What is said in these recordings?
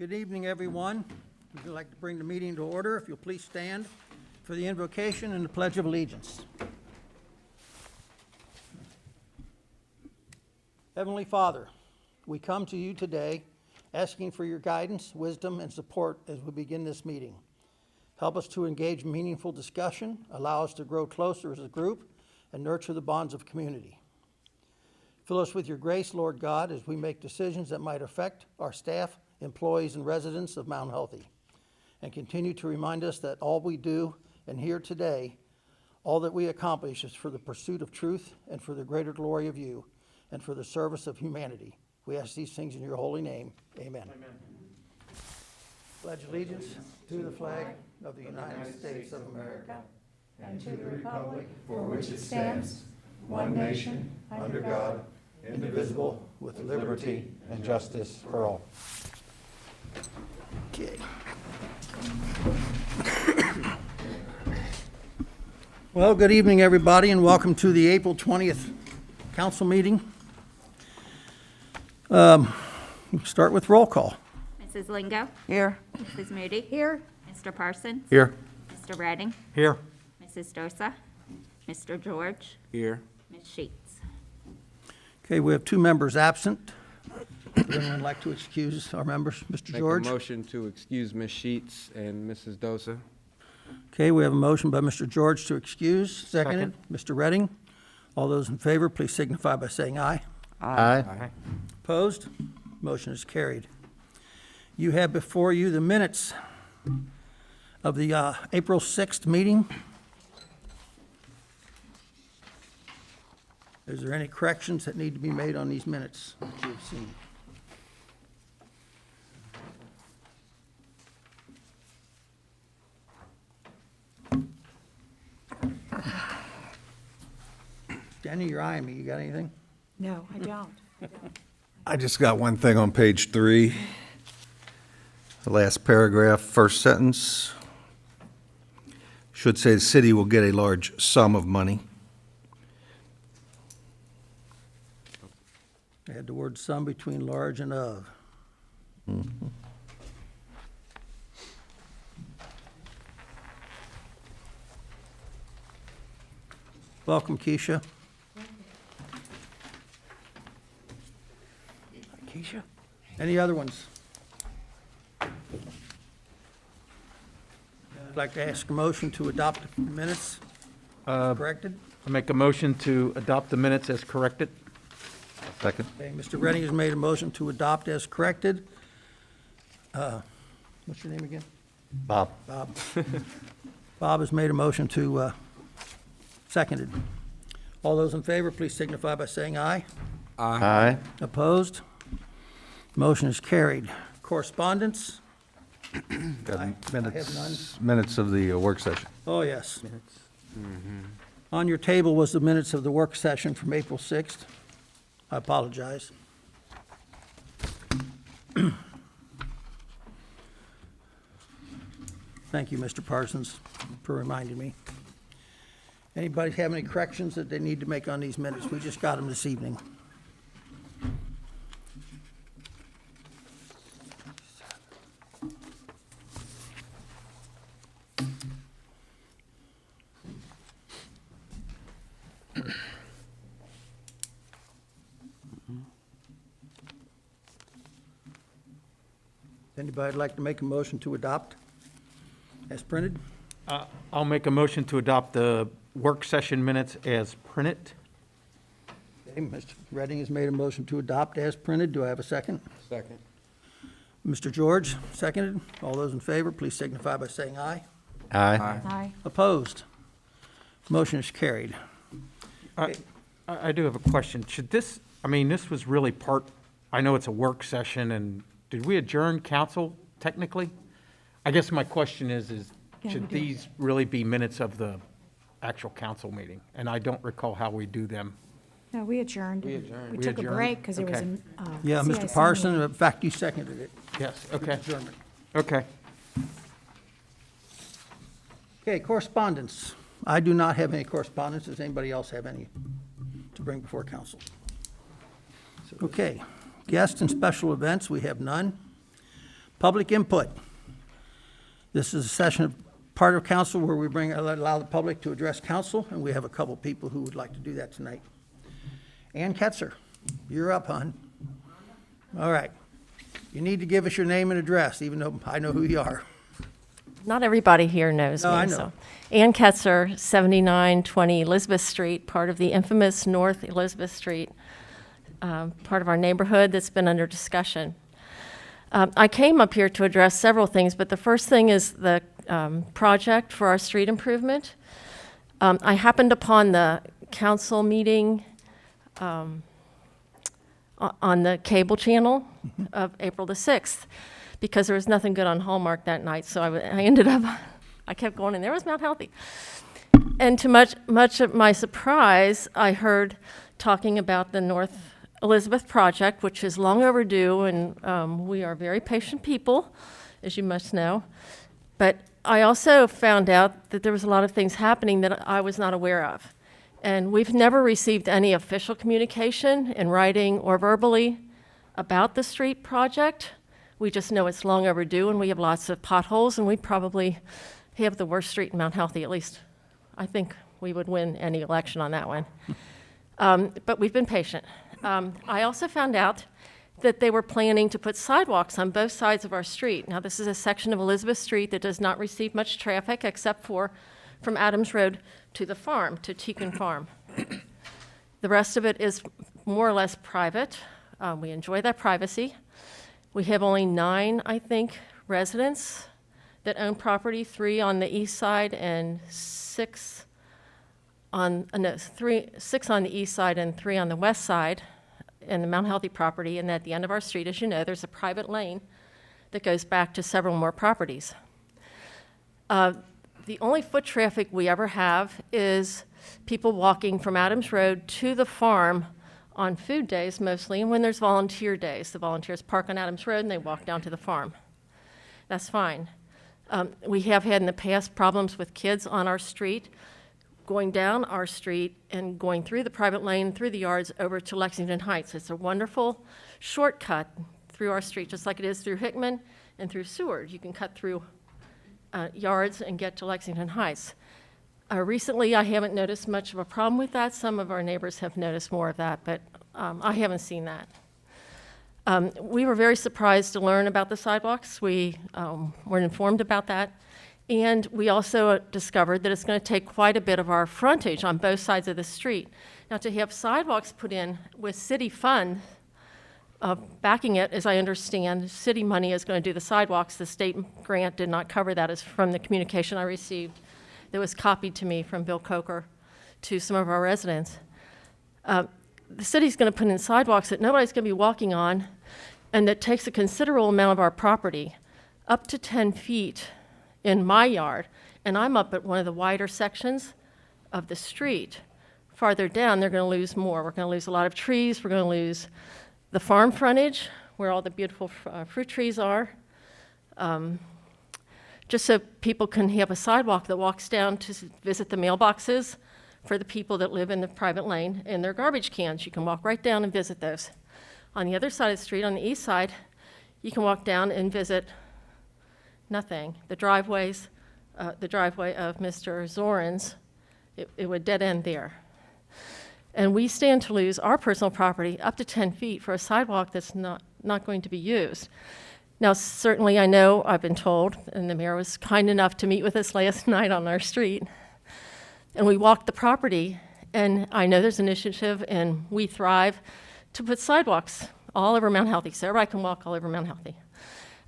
Good evening, everyone. We'd like to bring the meeting to order. If you'll please stand for the invocation and the Pledge of Allegiance. Heavenly Father, we come to you today asking for your guidance, wisdom, and support as we begin this meeting. Help us to engage in meaningful discussion, allow us to grow closer as a group, and nurture the bonds of community. Fill us with your grace, Lord God, as we make decisions that might affect our staff, employees, and residents of Mount Healthy. And continue to remind us that all we do and hear today, all that we accomplish is for the pursuit of truth and for the greater glory of you and for the service of humanity. We ask these things in your holy name. Amen. Amen. Pledge allegiance to the flag of the United States of America and to the republic for which it stands, one nation, under God, indivisible, with liberty and justice for all. Okay. Well, good evening, everybody, and welcome to the April 20th council meeting. We'll start with roll call. Mrs. Lingo? Here. Mrs. Moody? Here. Mr. Parsons? Here. Mr. Redding? Here. Mrs. Dosa? Mr. George? Here. Ms. Sheets? Okay, we have two members absent. Would anyone like to excuse our members? Mr. George? Make a motion to excuse Ms. Sheets and Mrs. Dosa. Okay, we have a motion by Mr. George to excuse, seconded. Mr. Redding. All those in favor, please signify by saying aye. Aye. Opposed? Motion is carried. You have before you the minutes of the April 6th meeting. Is there any corrections that need to be made on these minutes that you've seen? Danny, you're eyeing me. You got anything? No, I don't. I just got one thing on page 3. The last paragraph, first sentence. Should say the city will get a large sum of money. Add the word "some" between large and of. Welcome, Keisha. Keisha? Any other ones? I'd like to ask a motion to adopt the minutes corrected. I make a motion to adopt the minutes as corrected. Second. Okay, Mr. Redding has made a motion to adopt as corrected. What's your name again? Bob. Bob. Bob has made a motion to, seconded. All those in favor, please signify by saying aye. Aye. Opposed? Motion is carried. Correspondence? Got I have minutes of the work session. Oh, yes. On your table was the minutes of the work session from April 6th. I apologize. Thank you, Mr. Parsons, for reminding me. Anybody have any corrections that they need to make on these minutes? We just got them this evening. Anybody like to make a motion to adopt as printed? I'll make a motion to adopt the work session minutes as printed. Okay, Mr. Redding has made a motion to adopt as printed. Do I have a second? Second. Mr. George, seconded. All those in favor, please signify by saying aye. Aye. Aye. Opposed? Motion is carried. I do have a question. Should this, this was really I know it's a work session, and did we adjourn council technically? I guess my question is Yeah, should we did. these really be minutes of the actual council meeting? And I don't recall how we do them. No, we adjourned. We adjourned. We We took a adjourned? break because it was Okay. an Yeah, Mr. CIC Parson, meeting. in fact, you seconded it. Yes, okay, Adjournment. okay. Okay, correspondence. I do not have any correspondence. Does anybody else have any to bring before council? Okay, guests and special events, we have none. Public input. This is a session of part of council where we allow the public to address council, and we have a couple people who would like to do that tonight. Ann Ketzer, you're up, hon. All right. You need to give us your name and address, even though I know who you are. Not everybody here knows No, me. I know. So. Ann Ketzer, 7920 Elizabeth Street, part of the infamous North Elizabeth Street, part of our neighborhood that's been under discussion. I came up here to address several things, but the first thing is the project for our street improvement. I happened upon the council meeting on the cable channel of April the 6th, because there was nothing good on Hallmark that night, so I ended up, I kept going, and there was Mount Healthy. And to much of my surprise, I heard talking about the North Elizabeth project, which is long overdue, and we are very patient people, as you must know. But I also found out that there was a lot of things happening that I was not aware of. And we've never received any official communication in writing or verbally about the street project. We just know it's long overdue, and we have lots of potholes, and we probably have the worst street in Mount Healthy. At least I think we would win any election on that one. But we've been patient. I also found out that they were planning to put sidewalks on both sides of our street. Now, this is a section of Elizabeth Street that does not receive much traffic except for from Adams Road to the farm, to Teakin Farm. The rest of it is more or less private. We enjoy that privacy. We have only 9, I think, residents that own property, 3 on the east side and 6 on, 6 on the east side and 3 on the west side in the Mount Healthy property. And at the end of our street, as you know, there's a private lane that goes back to several more properties. The only foot traffic we ever have is people walking from Adams Road to the farm on food days mostly, and when there's volunteer days. The volunteers park on Adams Road and they walk down to the farm. That's fine. We have had in the past problems with kids on our street, going down our street and going through the private lane, through the yards, over to Lexington Heights. It's a wonderful shortcut through our street, just like it is through Hickman and through Seward. You can cut through yards and get to Lexington Heights. Recently, I haven't noticed much of a problem with that. Some of our neighbors have noticed more of that, but I haven't seen that. We were very surprised to learn about the sidewalks. We were informed about that. And we also discovered that it's going to take quite a bit of our frontage on both sides of the street. Now, to have sidewalks put in with city fund backing it, as I understand, city money is going to do the sidewalks. The state grant did not cover that, as from the communication I received that was copied to me from Bill Coker to some of our residents. The city's going to put in sidewalks that nobody's going to be walking on, and that takes a considerable amount of our property, up to 10 feet in my yard, and I'm up at one of the wider sections of the street. Farther down, they're going to lose more. We're going to lose a lot of trees. We're going to lose the farm frontage, where all the beautiful fruit trees are, just so people can have a sidewalk that walks down to visit the mailboxes for the people that live in the private lane, and their garbage cans. You can walk right down and visit those. On the other side of the street, on the east side, you can walk down and visit nothing. The driveways, the driveway of Mr. Zorin's, it would dead end there. And we stand to lose our personal property up to 10 feet for a sidewalk that's not going to be used. Now, certainly I know, I've been told, and the mayor was kind enough to meet with us last night on our street, and we walked the property, and I know there's an initiative, and We Thrive, to put sidewalks all over Mount Healthy, so everybody can walk all over Mount Healthy.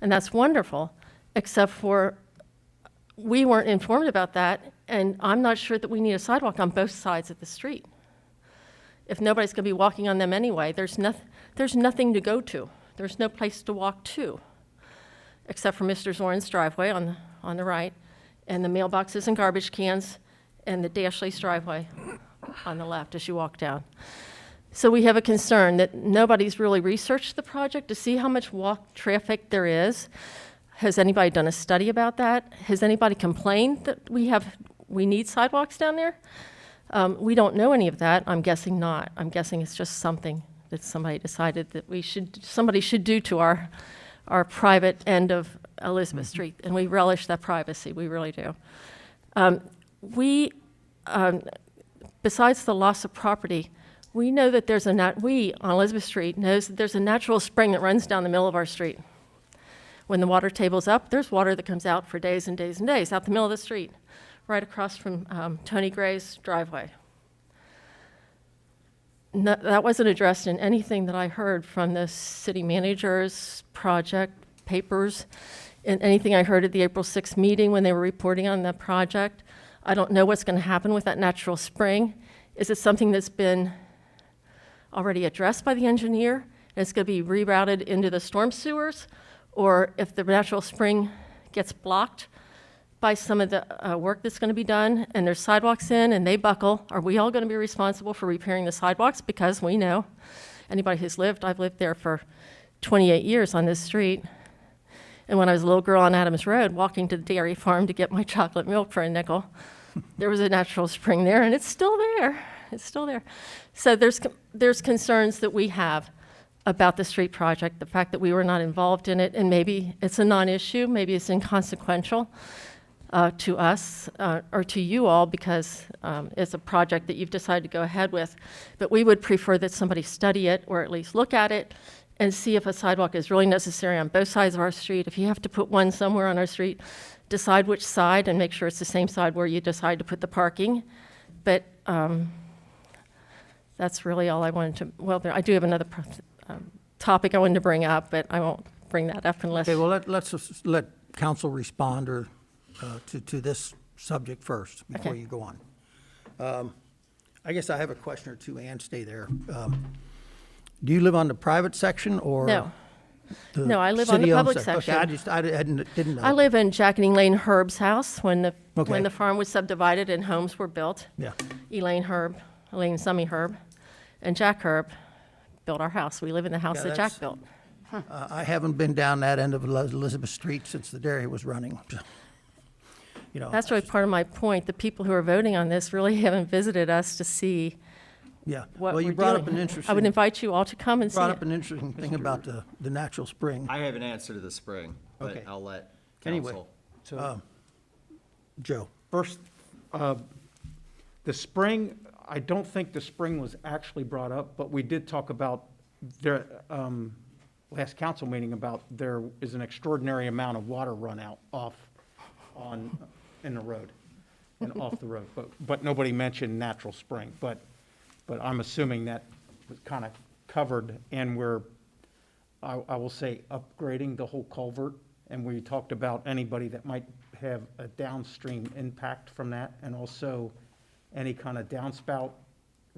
And that's wonderful, except for we weren't informed about that, and I'm not sure that we need a sidewalk on both sides of the street. If nobody's going to be walking on them anyway, there's nothing to go to. There's no place to walk to, except for Mr. Zorin's driveway on the right, and the mailboxes and garbage cans, and the Dashley's driveway on the left as you walk down. So we have a concern that nobody's really researched the project to see how much walk traffic there is. Has anybody done a study about that? Has anybody complained that we need sidewalks down there? We don't know any of that. I'm guessing not. I'm guessing it's just something that somebody decided that somebody should do to our private end of Elizabeth Street, and we relish that privacy, we really do. We, besides the loss of property, we know that there's we on Elizabeth Street knows that there's a natural spring that runs down the middle of our street. When the water table's up, there's water that comes out for days and days and days out the middle of the street, right across from Tony Gray's driveway. No, that wasn't addressed in anything that I heard from the city manager's project papers, and anything I heard at the April 6th meeting when they were reporting on the project. I don't know what's going to happen with that natural spring. Is it something that's been already addressed by the engineer, and it's going to be rerouted into the storm sewers? Or if the natural spring gets blocked by some of the work that's going to be done, and there's sidewalks in and they buckle, are we all going to be responsible for repairing the sidewalks? Because we know, anybody who's lived, I've lived there for 28 years on this street. And when I was a little girl on Adams Road, walking to the dairy farm to get my chocolate milk for a nickel, there was a natural spring there, and it's still there. It's still there. So there's concerns that we have about the street project, the fact that we were not involved in it, and maybe it's a non-issue, maybe it's inconsequential to us or to you all because it's a project that you've decided to go ahead with. But we would prefer that somebody study it or at least look at it and see if a sidewalk is really necessary on both sides of our street. If you have to put one somewhere on our street, decide which side and make sure it's the same side where you decide to put the parking. But that's really all I wanted to, well, I do have another topic I wanted to bring up, but I won't bring that up unless. Okay, well, let's just let council respond or to this subject first before Okay. you go on. I guess I have a question or two, Ann, stay there. Do you live on the private section or? No. the No, I live on the city-owned public Okay, I section. just, didn't know. I live in Jack and Elaine Herb's house when Okay. the farm was subdivided and homes were built. Yeah, Elaine Summy Herb, and Jack Herb built our house. We live in the house Yeah, that Jack that's- built. I haven't been down that end of Elizabeth Street since the dairy was running. You know, That's really part of my point. The people who are voting on this really haven't visited us to see yeah. what Well, you we're brought up doing. an I would interesting, invite you all to come and see brought it. up an interesting thing about the natural spring. I have an answer to the spring, Okay. but I'll let Anyway. council. So Joe? first, the spring, I don't think the spring was actually brought up, but we did talk about their, last council meeting about there is an extraordinary amount of water run out in the road and off the road. But nobody mentioned natural spring, but I'm assuming that was kind of covered, and I will say, upgrading the whole culvert, and we talked about anybody that might have a downstream impact from that, and also any kind of downspout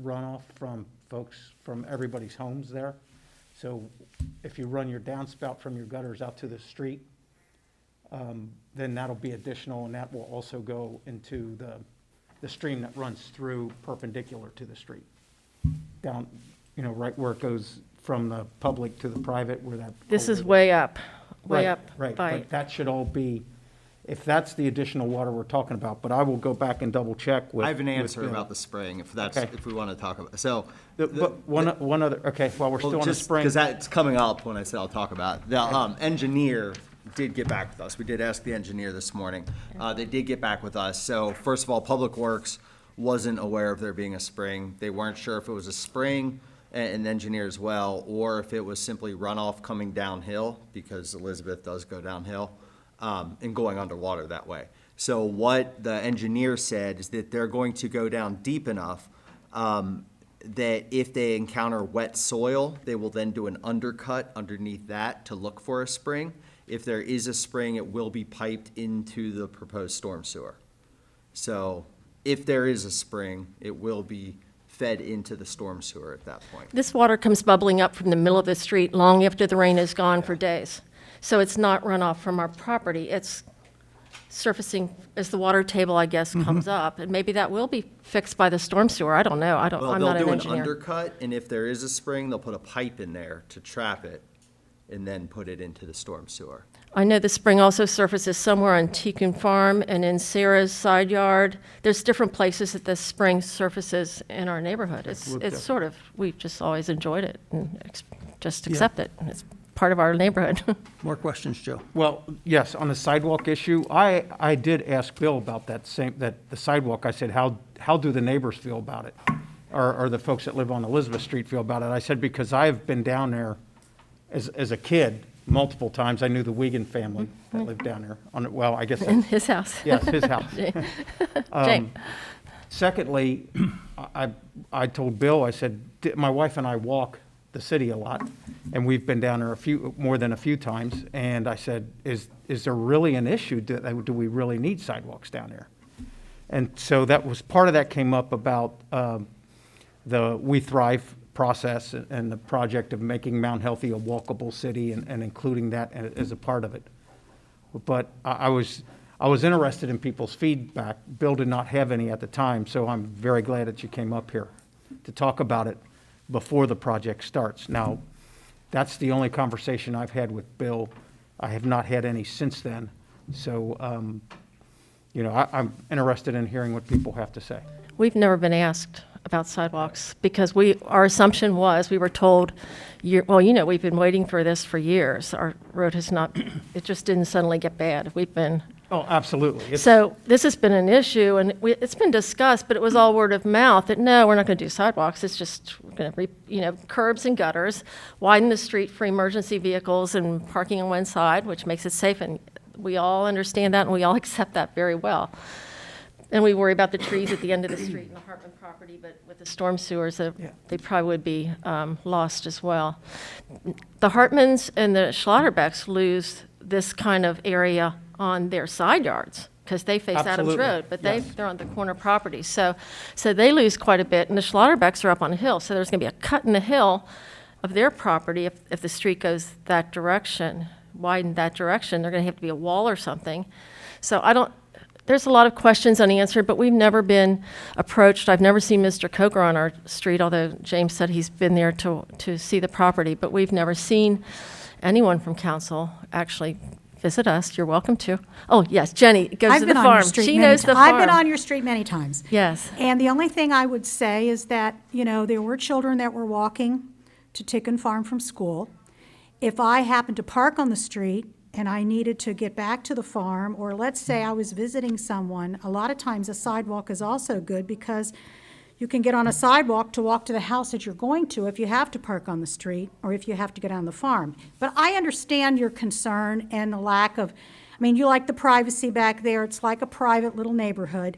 runoff from folks, from everybody's homes there. So if you run your downspout from your gutters out to the street, then that'll be additional, and that will also go into the stream that runs through perpendicular to the street. Down, right where it goes from the public to the private, where that. This is culvert way up, way Right, up. Right, by- but that should all be, if that's the additional water we're talking about, but I will go back and double check with. I have an with answer Bill. about the spring, if that's, Okay. if we want to talk about, so. But one other, okay, while we're still on the spring. Because that's coming up when I said I'll talk about it. The engineer did get back with us. We did ask the engineer this morning. They did get back with us. So first of all, Public Works wasn't aware of there being a spring. They weren't sure if it was a spring, and the engineer as well, or if it was simply runoff coming downhill, because Elizabeth does go downhill, and going underwater that way. So what the engineer said is that they're going to go down deep enough that if they encounter wet soil, they will then do an undercut underneath that to look for a spring. If there is a spring, it will be piped into the proposed storm sewer. So if there is a spring, it will be fed into the storm sewer at that point. This water comes bubbling up from the middle of the street long after the rain is gone for days. So it's not runoff from our property. It's surfacing as the water table, I guess, comes up. And maybe that will be fixed by the storm sewer. I don't know. Well, I'm they'll not an do an engineer. undercut, and if there is a spring, they'll put a pipe in there to trap it and then put it into the storm sewer. I know the spring also surfaces somewhere on Teacon Farm and in Sarah's side yard. There's different places that the spring surfaces in our neighborhood. It's sort of, we've just always enjoyed it and just accept it. And it's part of our neighborhood. More questions, Joe? Well, yes, on the sidewalk issue, I did ask Bill about that the sidewalk. I said, how do the neighbors feel about it? Or the folks that live on Elizabeth Street feel about it? I said, because I've been down there as a kid multiple times. I knew the Wiegand family that lived down there. Well, I guess In that's, his house. yes, his house. Jane. Secondly, I told Bill, I said, my wife and I walk the city a lot, and we've been down there more than a few times, and I said, is there really an issue? Do we really need sidewalks down there? And so part of that came up about the We Thrive process and the project of making Mount Healthy a walkable city and including that as a part of it. But I was interested in people's feedback. Bill did not have any at the time, so I'm very glad that you came up here to talk about it before the project starts. Now, that's the only conversation I've had with Bill. I have not had any since then. So, I'm interested in hearing what people have to say. We've never been asked about sidewalks because our assumption was, we were told, we've been waiting for this for years. Our road has not, it just didn't suddenly get bad. We've been, Oh, absolutely. so this has been an issue and it's been discussed, but it was all word of mouth that no, we're not going to do sidewalks. It's just going to, curbs and gutters, widen the street for emergency vehicles and parking on one side, which makes it safe. And we all understand that and we all accept that very well. And we worry about the trees at the end of the street and the Hartman property, but with the storm sewers, they probably would be lost as well. The Hartmans and the Schlotterbecks lose this kind of area on their side yards because they face Adams Absolutely. Road, but Yes. they're on the corner property. So they lose quite a bit, and the Schlotterbecks are up on a hill, so there's going to be a cut in the hill of their property if the street goes that direction, widen that direction. They're going to have to be a wall or something. So there's a lot of questions unanswered, but we've never been approached. I've never seen Mr. Coker on our street, although James said he's been there to see the property, but we've never seen anyone from council actually visit us. You're welcome to. Oh, yes, Jenny goes I've to the been on your farm. street She many knows the ti- farm. I've been on your street many times. Yes. And the only thing I would say is that, there were children that were walking to Tickon Farm from school. If I happened to park on the street and I needed to get back to the farm, or let's say I was visiting someone, a lot of times a sidewalk is also good because you can get on a sidewalk to walk to the house that you're going to if you have to park on the street or if you have to get on the farm. But I understand your concern and the lack of, you like the privacy back there. It's like a private little neighborhood.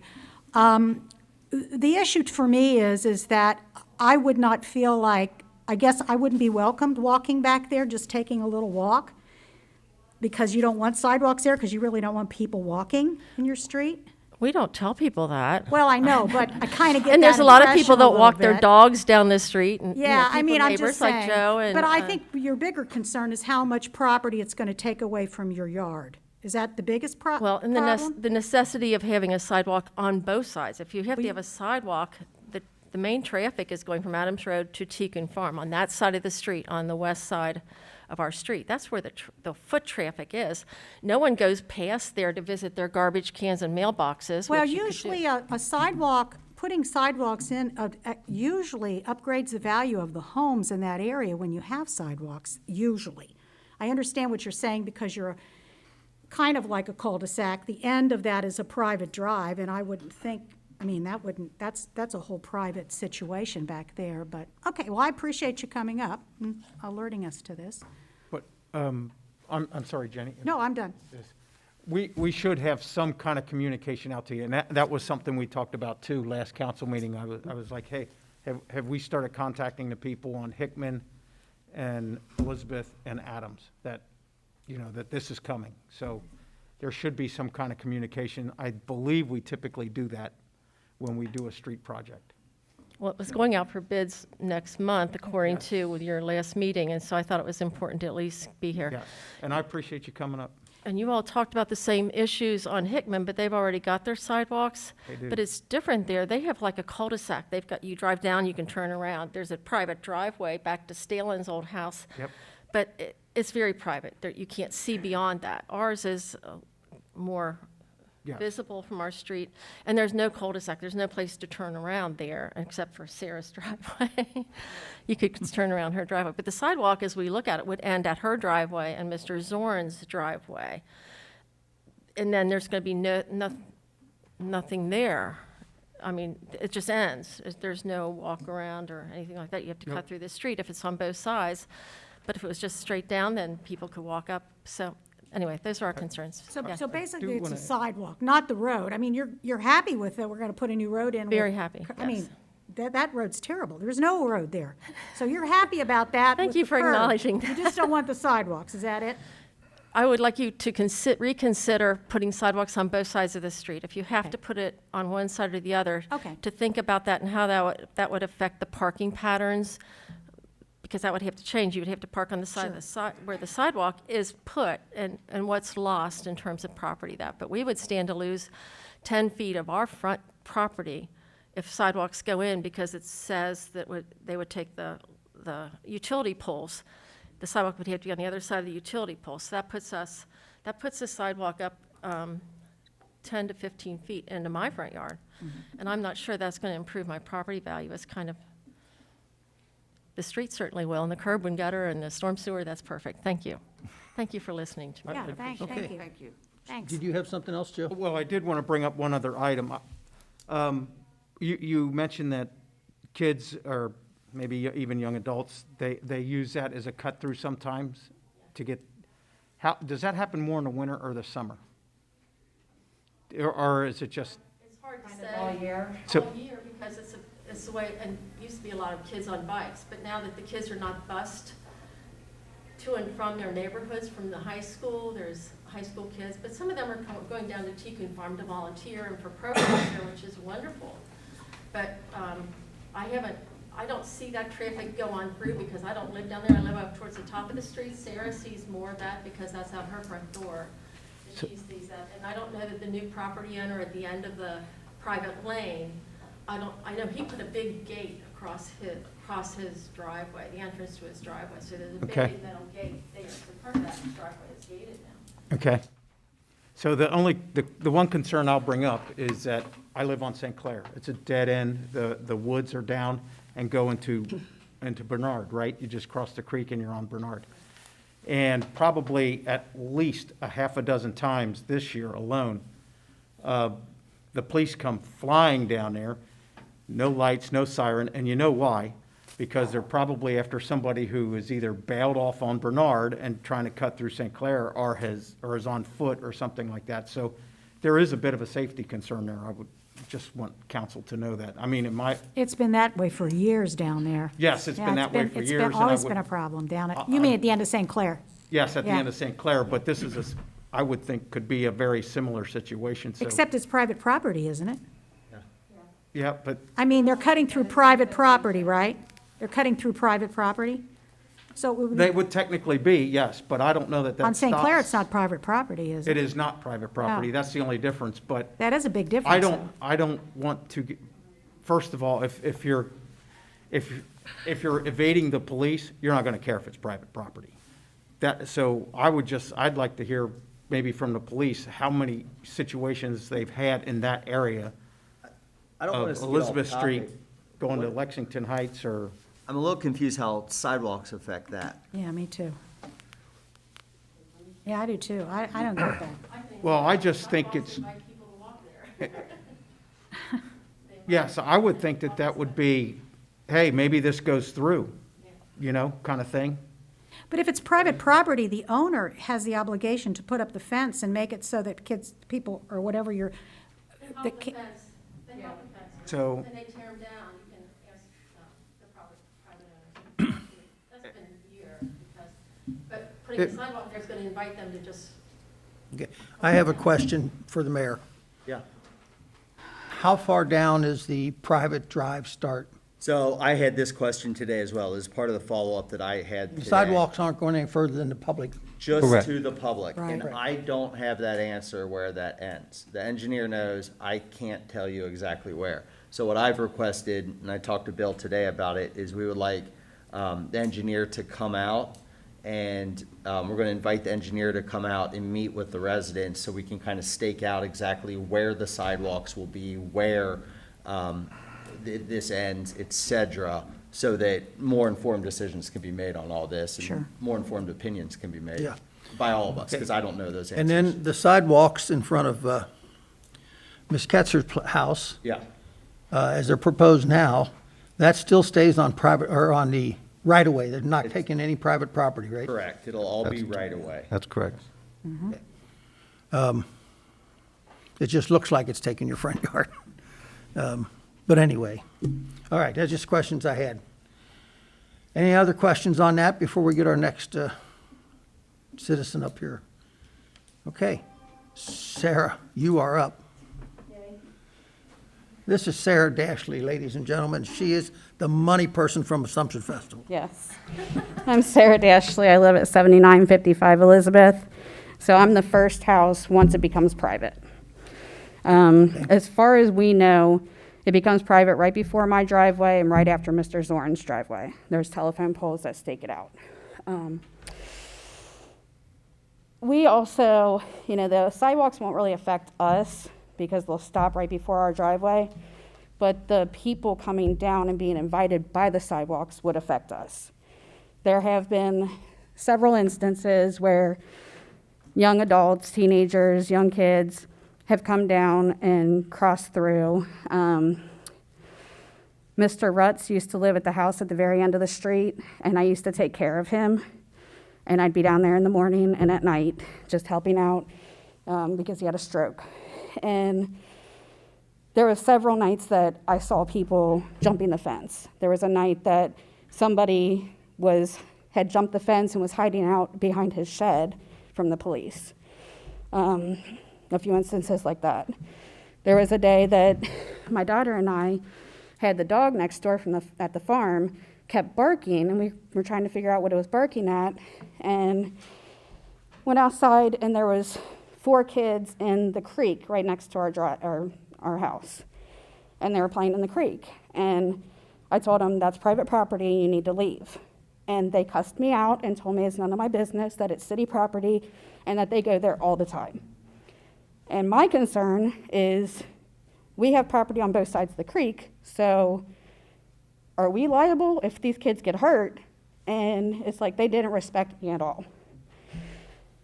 The issue for me is that I would not feel like, I guess I wouldn't be welcomed walking back there, just taking a little walk, because you don't want sidewalks there, because you really don't want people walking in your street. We don't tell people that. Well, I know, but I kind of get that And there's a lot of people impression that a little walk their bit. dogs down the street and, Yeah, people, I'm neighbors just like saying. Joe and. But I think your bigger concern is how much property it's going to take away from your yard. Is that the biggest Well, and problem? the necessity of having a sidewalk on both sides. If you have to have a sidewalk, the main traffic is going from Adams Road to Tickon Farm on that side of the street, on the west side of our street. That's where the foot traffic is. No one goes past there to visit their garbage cans and mailboxes. Well, which you could do. usually a sidewalk, putting sidewalks in, usually upgrades the value of the homes in that area when you have sidewalks, usually. I understand what you're saying because you're kind of like a cul-de-sac. The end of that is a private drive, and I wouldn't think, that's a whole private situation back there, but, okay, well, I appreciate you coming up and alerting us to this. But, I'm sorry, Jenny. No, I'm done. We should have some kind of communication out to you, and that was something we talked about too, last council meeting. I was like, hey, have we started contacting the people on Hickman and Elizabeth and Adams that, that this is coming? So there should be some kind of communication. I believe we typically do that when we do a street project. Well, it was going out for bids next month, according to with your last meeting, and so I thought it was important to at least be here. Yes, and I appreciate you coming up. And you all talked about the same issues on Hickman, but they've already got their sidewalks. They do. But it's different there. They have like a cul-de-sac. You drive down, you can turn around. There's a private driveway back to Stalin's old house. Yep. But it's very private. You can't see beyond that. Ours is more Yes. visible from our street. And there's no cul-de-sac, there's no place to turn around there, except for Sarah's driveway. You could turn around her driveway. But the sidewalk, as we look at it, would end at her driveway and Mr. Zorn's driveway. And then there's going to be nothing there. I mean, it just ends. There's no walk around or anything like that. You have to cut through the street if it's on both sides. But if it was just straight down, then people could walk up. So anyway, those are our concerns. Yeah. So basically, do it's a wanna- sidewalk, not the road. I mean, you're happy with that, we're gonna put a new road in. Very with- happy, I mean, yes. that road's terrible. There's no road there. So you're happy about that. Thank with you the for curb. acknowledging You just don't want the sidewalks, is that it? I would like you to reconsider putting sidewalks on both sides of the street. If you have Okay. to put it on one side or the other. Okay. To think about that and how that would affect the parking patterns, because that would have to change. You would have to park on the side of the side where the sidewalk is put and what's lost in terms of property that. But we would stand to lose 10 feet of our front property if sidewalks go in, because it says that they would take the utility poles. The sidewalk would have to be on the other side of the utility pole. So that puts the sidewalk up 10 to 15 feet into my front yard. And I'm not sure that's going to improve my property value. It's kind of, the street certainly will, and the curb and gutter and the storm sewer, that's perfect. Thank you. Thank you for listening to me. Yeah, thank Okay. you. Thank you. Thanks. Did you have something else, Joe? Well, I did want to bring up one other item. You mentioned that kids, or maybe even young adults, they use that as a cut-through sometimes to get, does that happen more in the winter or the summer? Or is it just, It's hard to say. All year? So- All year, because it's the way, and used to be a lot of kids on bikes, but now that the kids are not bused to and from their neighborhoods, from the high school, there's high school kids, but some of them are going down to Teacon Farm to volunteer and for programs there, which is wonderful. But I don't see that traffic go on through because I don't live down there. I live up towards the top of the street. Sarah sees more of that because that's out her front door. And she sees that. And I don't know that the new property owner at the end of the private lane, I know he put a big gate across his driveway, the entrance to his driveway. So there's a big Okay. metal gate there. So part of that driveway is gated now. okay. So the one concern I'll bring up is that I live on St. Clair. It's a dead end. The woods are down and go into Bernard, right? You just cross the creek and you're on Bernard. And probably at least a half a dozen times this year alone, the police come flying down there, no lights, no siren, and you know why? Because they're probably after somebody who is either bailed off on Bernard and trying to cut through St. Clair, or is on foot or something like that. So there is a bit of a safety concern there. I would just want council to know that. I mean, It's been that way for years down there. yes, it's Yeah, been that way for years. and I always would- been a problem down at, you mean at the end of St. Clair? Yes, at the Yeah. end of St. Clair, but this is, I would think, could be a very similar situation, so. Except it's private property, isn't it? Yeah, but I mean, they're cutting through private property, right? They're cutting through private property? So it would they be- would technically be, yes, but I don't know that that on St. Clair, it's stops- not private property, is It it? is not private property, No. that's the only difference, but That is a big difference. I don't want to, first of all, if you're evading the police, you're not gonna care if it's private property. So I'd like to hear maybe from the police, how many situations they've had in that area I don't want of us to get off Elizabeth Street topic. going to Lexington Heights or, I'm a little confused how sidewalks affect that. Yeah, me too. Yeah, I do too. I don't get that. well, I just think it's, Invite people to walk there. yes, I would think that that would be, hey, maybe this goes through, kind of thing. But if it's private property, the owner has the obligation to put up the fence and make it so that people, or whatever you're, They the help the ki- fence, they help the fence. So- And they tear them down, you can ask the private owners. That's been a year, but putting a sidewalk there's gonna invite them to just, Okay. I have a question for the mayor. Yeah. How far down is the private drive start? So I had this question today as well, as part of the follow-up that I had The today. sidewalks aren't going any further than the public. Just Correct. to the public, and Right. I don't have that answer where that ends. The engineer knows, I can't tell you exactly where. So what I've requested, and I talked to Bill today about it, is we would like the engineer to come out And we're going to invite the engineer to come out and meet with the residents so we can kind of stake out exactly where the sidewalks will be, where this ends, et cetera, so that more informed decisions can be made on all this. Sure. And more informed opinions can be made Yeah. by all of us, because I don't know those answers. And then the sidewalks in front of Ms. Ketzer's house, Yeah, as they're proposed now, that still stays on private, or on the right-of-way. They're not taking any private property, right? correct. It'll all be right away. That's correct. It just looks like it's taking your front yard. But anyway, all right, that's just questions I had. Any other questions on that before we get our next citizen up here? Okay, Sarah, you are up. This is Sarah Dashley, ladies and gentlemen. She is the money person from Assumption Festival. Yes. I'm Sarah Dashley. I live at 7955 Elizabeth. So I'm the first house once it becomes private. As far as we know, it becomes private right before my driveway and right after Mr. Zorn's driveway. There's telephone poles that stake it out. We also, the sidewalks won't really affect us because they'll stop right before our driveway, but the people coming down and being invited by the sidewalks would affect us. There have been several instances where young adults, teenagers, young kids have come down and crossed through. Mr. Rutz used to live at the house at the very end of the street, and I used to take care of him. And I'd be down there in the morning and at night just helping out because he had a stroke. And there were several nights that I saw people jumping the fence. There was a night that somebody had jumped the fence and was hiding out behind his shed from the police. A few instances like that. There was a day that my daughter and I had the dog next door at the farm kept barking, and we were trying to figure out what it was barking at, and went outside, and there was 4 kids in the creek right next to our house, and they were playing in the creek. And I told them, that's private property, you need to leave. And they cussed me out and told me it's none of my business, that it's city property, and that they go there all the time. And my concern is we have property on both sides of the creek, so are we liable if these kids get hurt? And it's like they didn't respect me at all.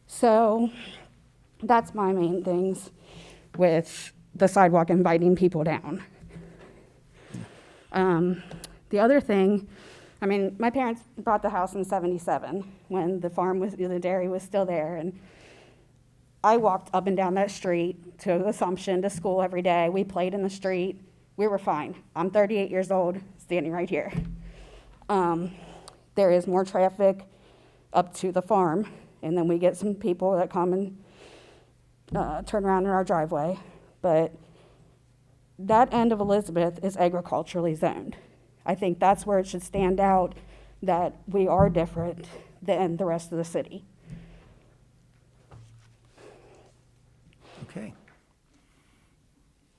So that's my main things with the sidewalk inviting people down. The other thing, my parents bought the house in '77 when the dairy was still there, and I walked up and down that street to Assumption, to school every day. We played in the street. We were fine. I'm 38 years old, standing right here. There is more traffic up to the farm, and then we get some people that come and turn around in our driveway. But that end of Elizabeth is agriculturally zoned. I think that's where it should stand out, that we are different than the rest of the city. Okay.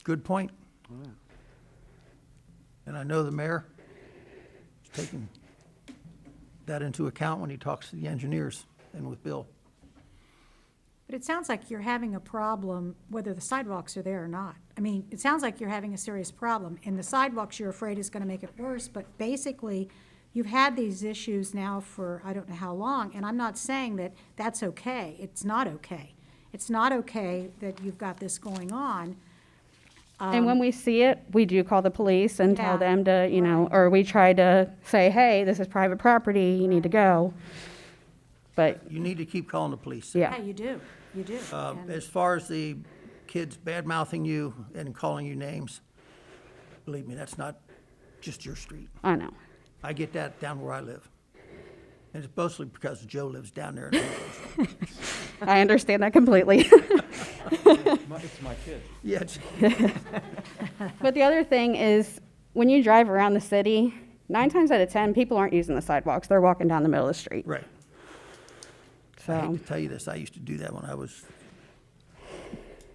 Good point. And I know the mayor is taking that into account when he talks to the engineers and with Bill. But it sounds like you're having a problem whether the sidewalks are there or not. It sounds like you're having a serious problem, and the sidewalks you're afraid is gonna make it worse, but basically, you've had these issues now for I don't know how long, and I'm not saying that that's okay. It's not okay. It's not okay that you've got this going on. And when we see it, we do call the police and Yeah. tell them to, or we try to say, hey, this is private property, you need to go. But, You need to keep calling the police. yeah. Yeah, you do, And- As far as the kids bad-mouthing you and calling you names, believe me, that's not just your street. I know. I get that down where I live. And it's mostly because Joe lives down there. I understand that completely. It's my kid. Yeah, it's- But the other thing is, when you drive around the city, 9 times out of 10, people aren't using the sidewalks. They're walking down the middle of the street. right. I hate So, to tell you this, I used to do that when I was,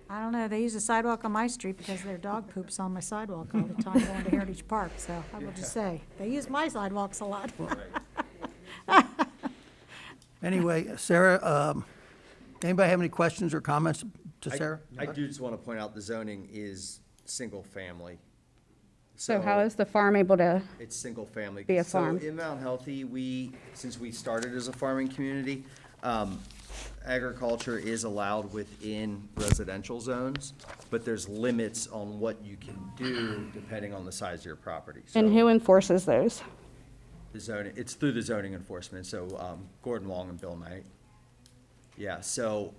I don't know, they use the sidewalk on my street because their dog poops on my sidewalk all the time going to Heritage Park, so I will just say, they use my sidewalks a lot. Anyway, Sarah, anybody have any questions or comments to Sarah? I do just want to point out the zoning is single family. So how is the farm able to, It's single family. Be a farm. So in Mount Healthy, since we started as a farming community, agriculture is allowed within residential zones, but there's limits on what you can do depending on the size of your property. and So who enforces those? the zoning, it's through the zoning enforcement, so Gordon Wong and Bill Knight. Yeah, so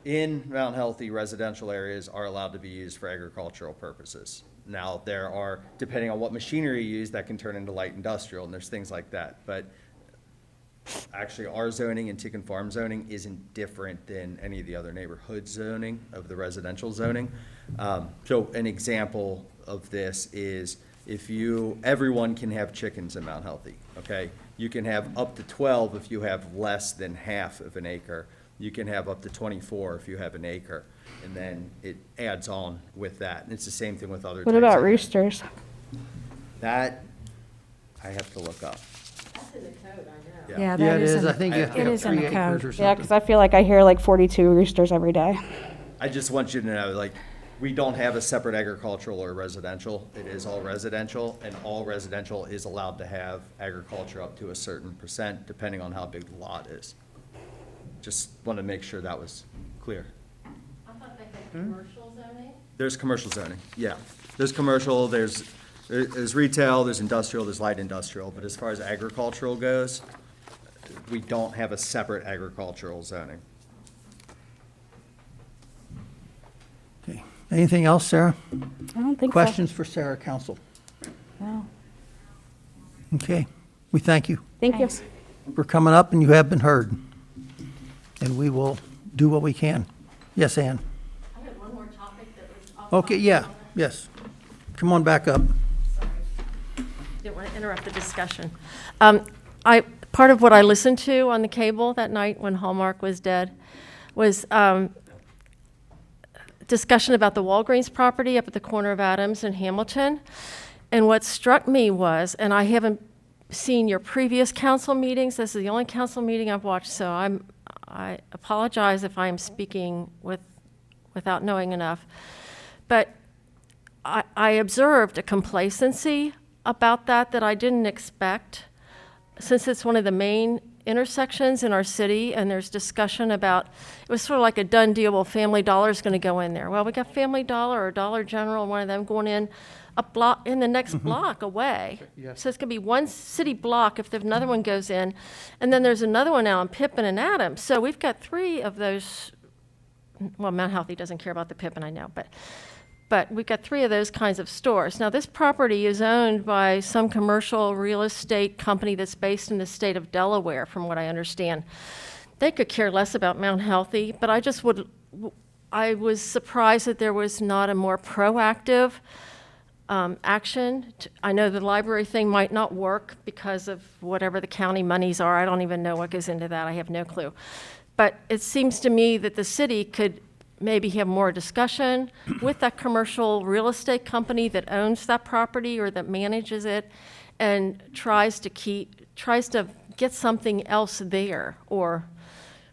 in Mount Healthy, residential areas are allowed to be used for agricultural purposes. Now, there are, depending on what machinery you use, that can turn into light industrial, and there's things like that. But actually, our zoning and Tican Farm zoning isn't different than any of the other neighborhood zoning of the residential zoning. So an example of this is everyone can have chickens in Mount Healthy, okay? You can have up to 12 if you have less than half of an acre. You can have up to 24 if you have an acre, and then it adds on with that. And it's the same thing with other What types about of- roosters? That, I have to look up. Yeah, Yeah, that it is is. in I think you have to it have is in 3 the acres code. or Yeah, something. because I feel like I hear like 42 roosters every day. I just want you to know, like, we don't have a separate agricultural or residential. It is all residential, and all residential is allowed to have agriculture up to a certain percent, depending on how big the lot is. Just want to make sure that was clear. I thought they had commercial zoning. There's commercial zoning, yeah. There's commercial, there's retail, there's industrial, there's light industrial, but as far as agricultural goes, we don't have a separate agricultural zoning. Okay. Anything else, Sarah? I don't think so. Questions for Sarah, council? No. Okay, we thank you Thank you. Thanks. for coming up, and you have been heard. And we will do what we can. Yes, Ann? I had one more topic that was off. Okay, yeah, yes. Come on back up. Didn't want to interrupt the discussion. Part of what I listened to on the cable that night when Hallmark was dead was discussion about the Walgreens property up at the corner of Adams and Hamilton. And what struck me was, and I haven't seen your previous council meetings, this is the only council meeting I've watched, so I apologize if I am speaking without knowing enough. But I observed a complacency about that I didn't expect. Since it's one of the main intersections in our city, and there's discussion about, it was sort of like a done deal, well, Family Dollar's going to go in there. Well, we got Family Dollar or Dollar General, one of them going in a block, in the next block away. Yes. So it's going to be one city block if another one goes in, and then there's another one now in Pippin and Adams. So we've got 3 of those, well, Mount Healthy doesn't care about the Pippin, I know, but we've got 3 of those kinds of stores. Now, this property is owned by some commercial real estate company that's based in the state of Delaware, from what I understand. They could care less about Mount Healthy, but I was surprised that there was not a more proactive action. I know the library thing might not work because of whatever the county monies are. I don't even know what goes into that. I have no clue. But it seems to me that the city could maybe have more discussion with that commercial real estate company that owns that property or that manages it, and tries to get something else there. Or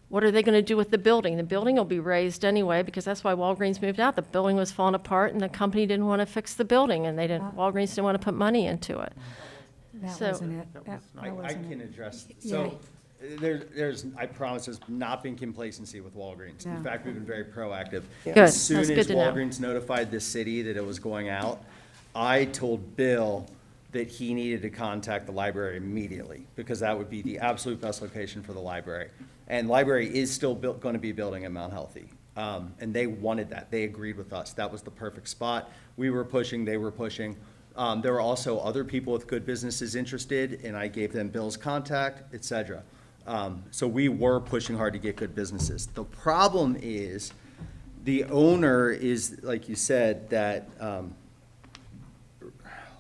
what are they going to do with the building? The building will be raised anyway, because that's why Walgreens moved out. The building was falling apart, and the company didn't want to fix the building, and Walgreens didn't want to put money into it. That So- wasn't it. That I wasn't can it. address, Yeah. so, I promise there's not been complacency with Walgreens. In No. fact, we've been very proactive. Good. As soon That's good as to know. Walgreens notified the city that it was going out, I told Bill that he needed to contact the library immediately, because that would be the absolute best location for the library. And library is still going to be building in Mount Healthy. And they wanted that. They agreed with us. That was the perfect spot. We were pushing, they were pushing. There were also other people with good businesses interested, and I gave them Bill's contact, et cetera. So we were pushing hard to get good businesses. The problem is, the owner is, like you said, that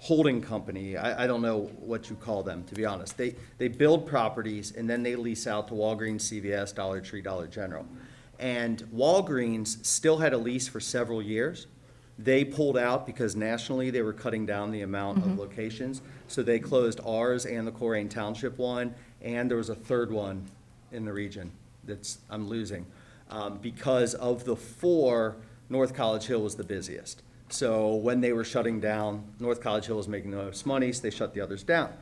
holding company. I don't know what you call them, to be honest. They build properties, and then they lease out to Walgreens, CVS, Dollar Tree, Dollar General. And Walgreens still had a lease for several years. They pulled out because nationally they were cutting down the amount of locations. So they closed ours and the Colerain Township one, and there was a third one in the region I'm losing. Because of the four, North College Hill was the busiest. So when they were shutting down, North College Hill was making the most money, so they shut the others down.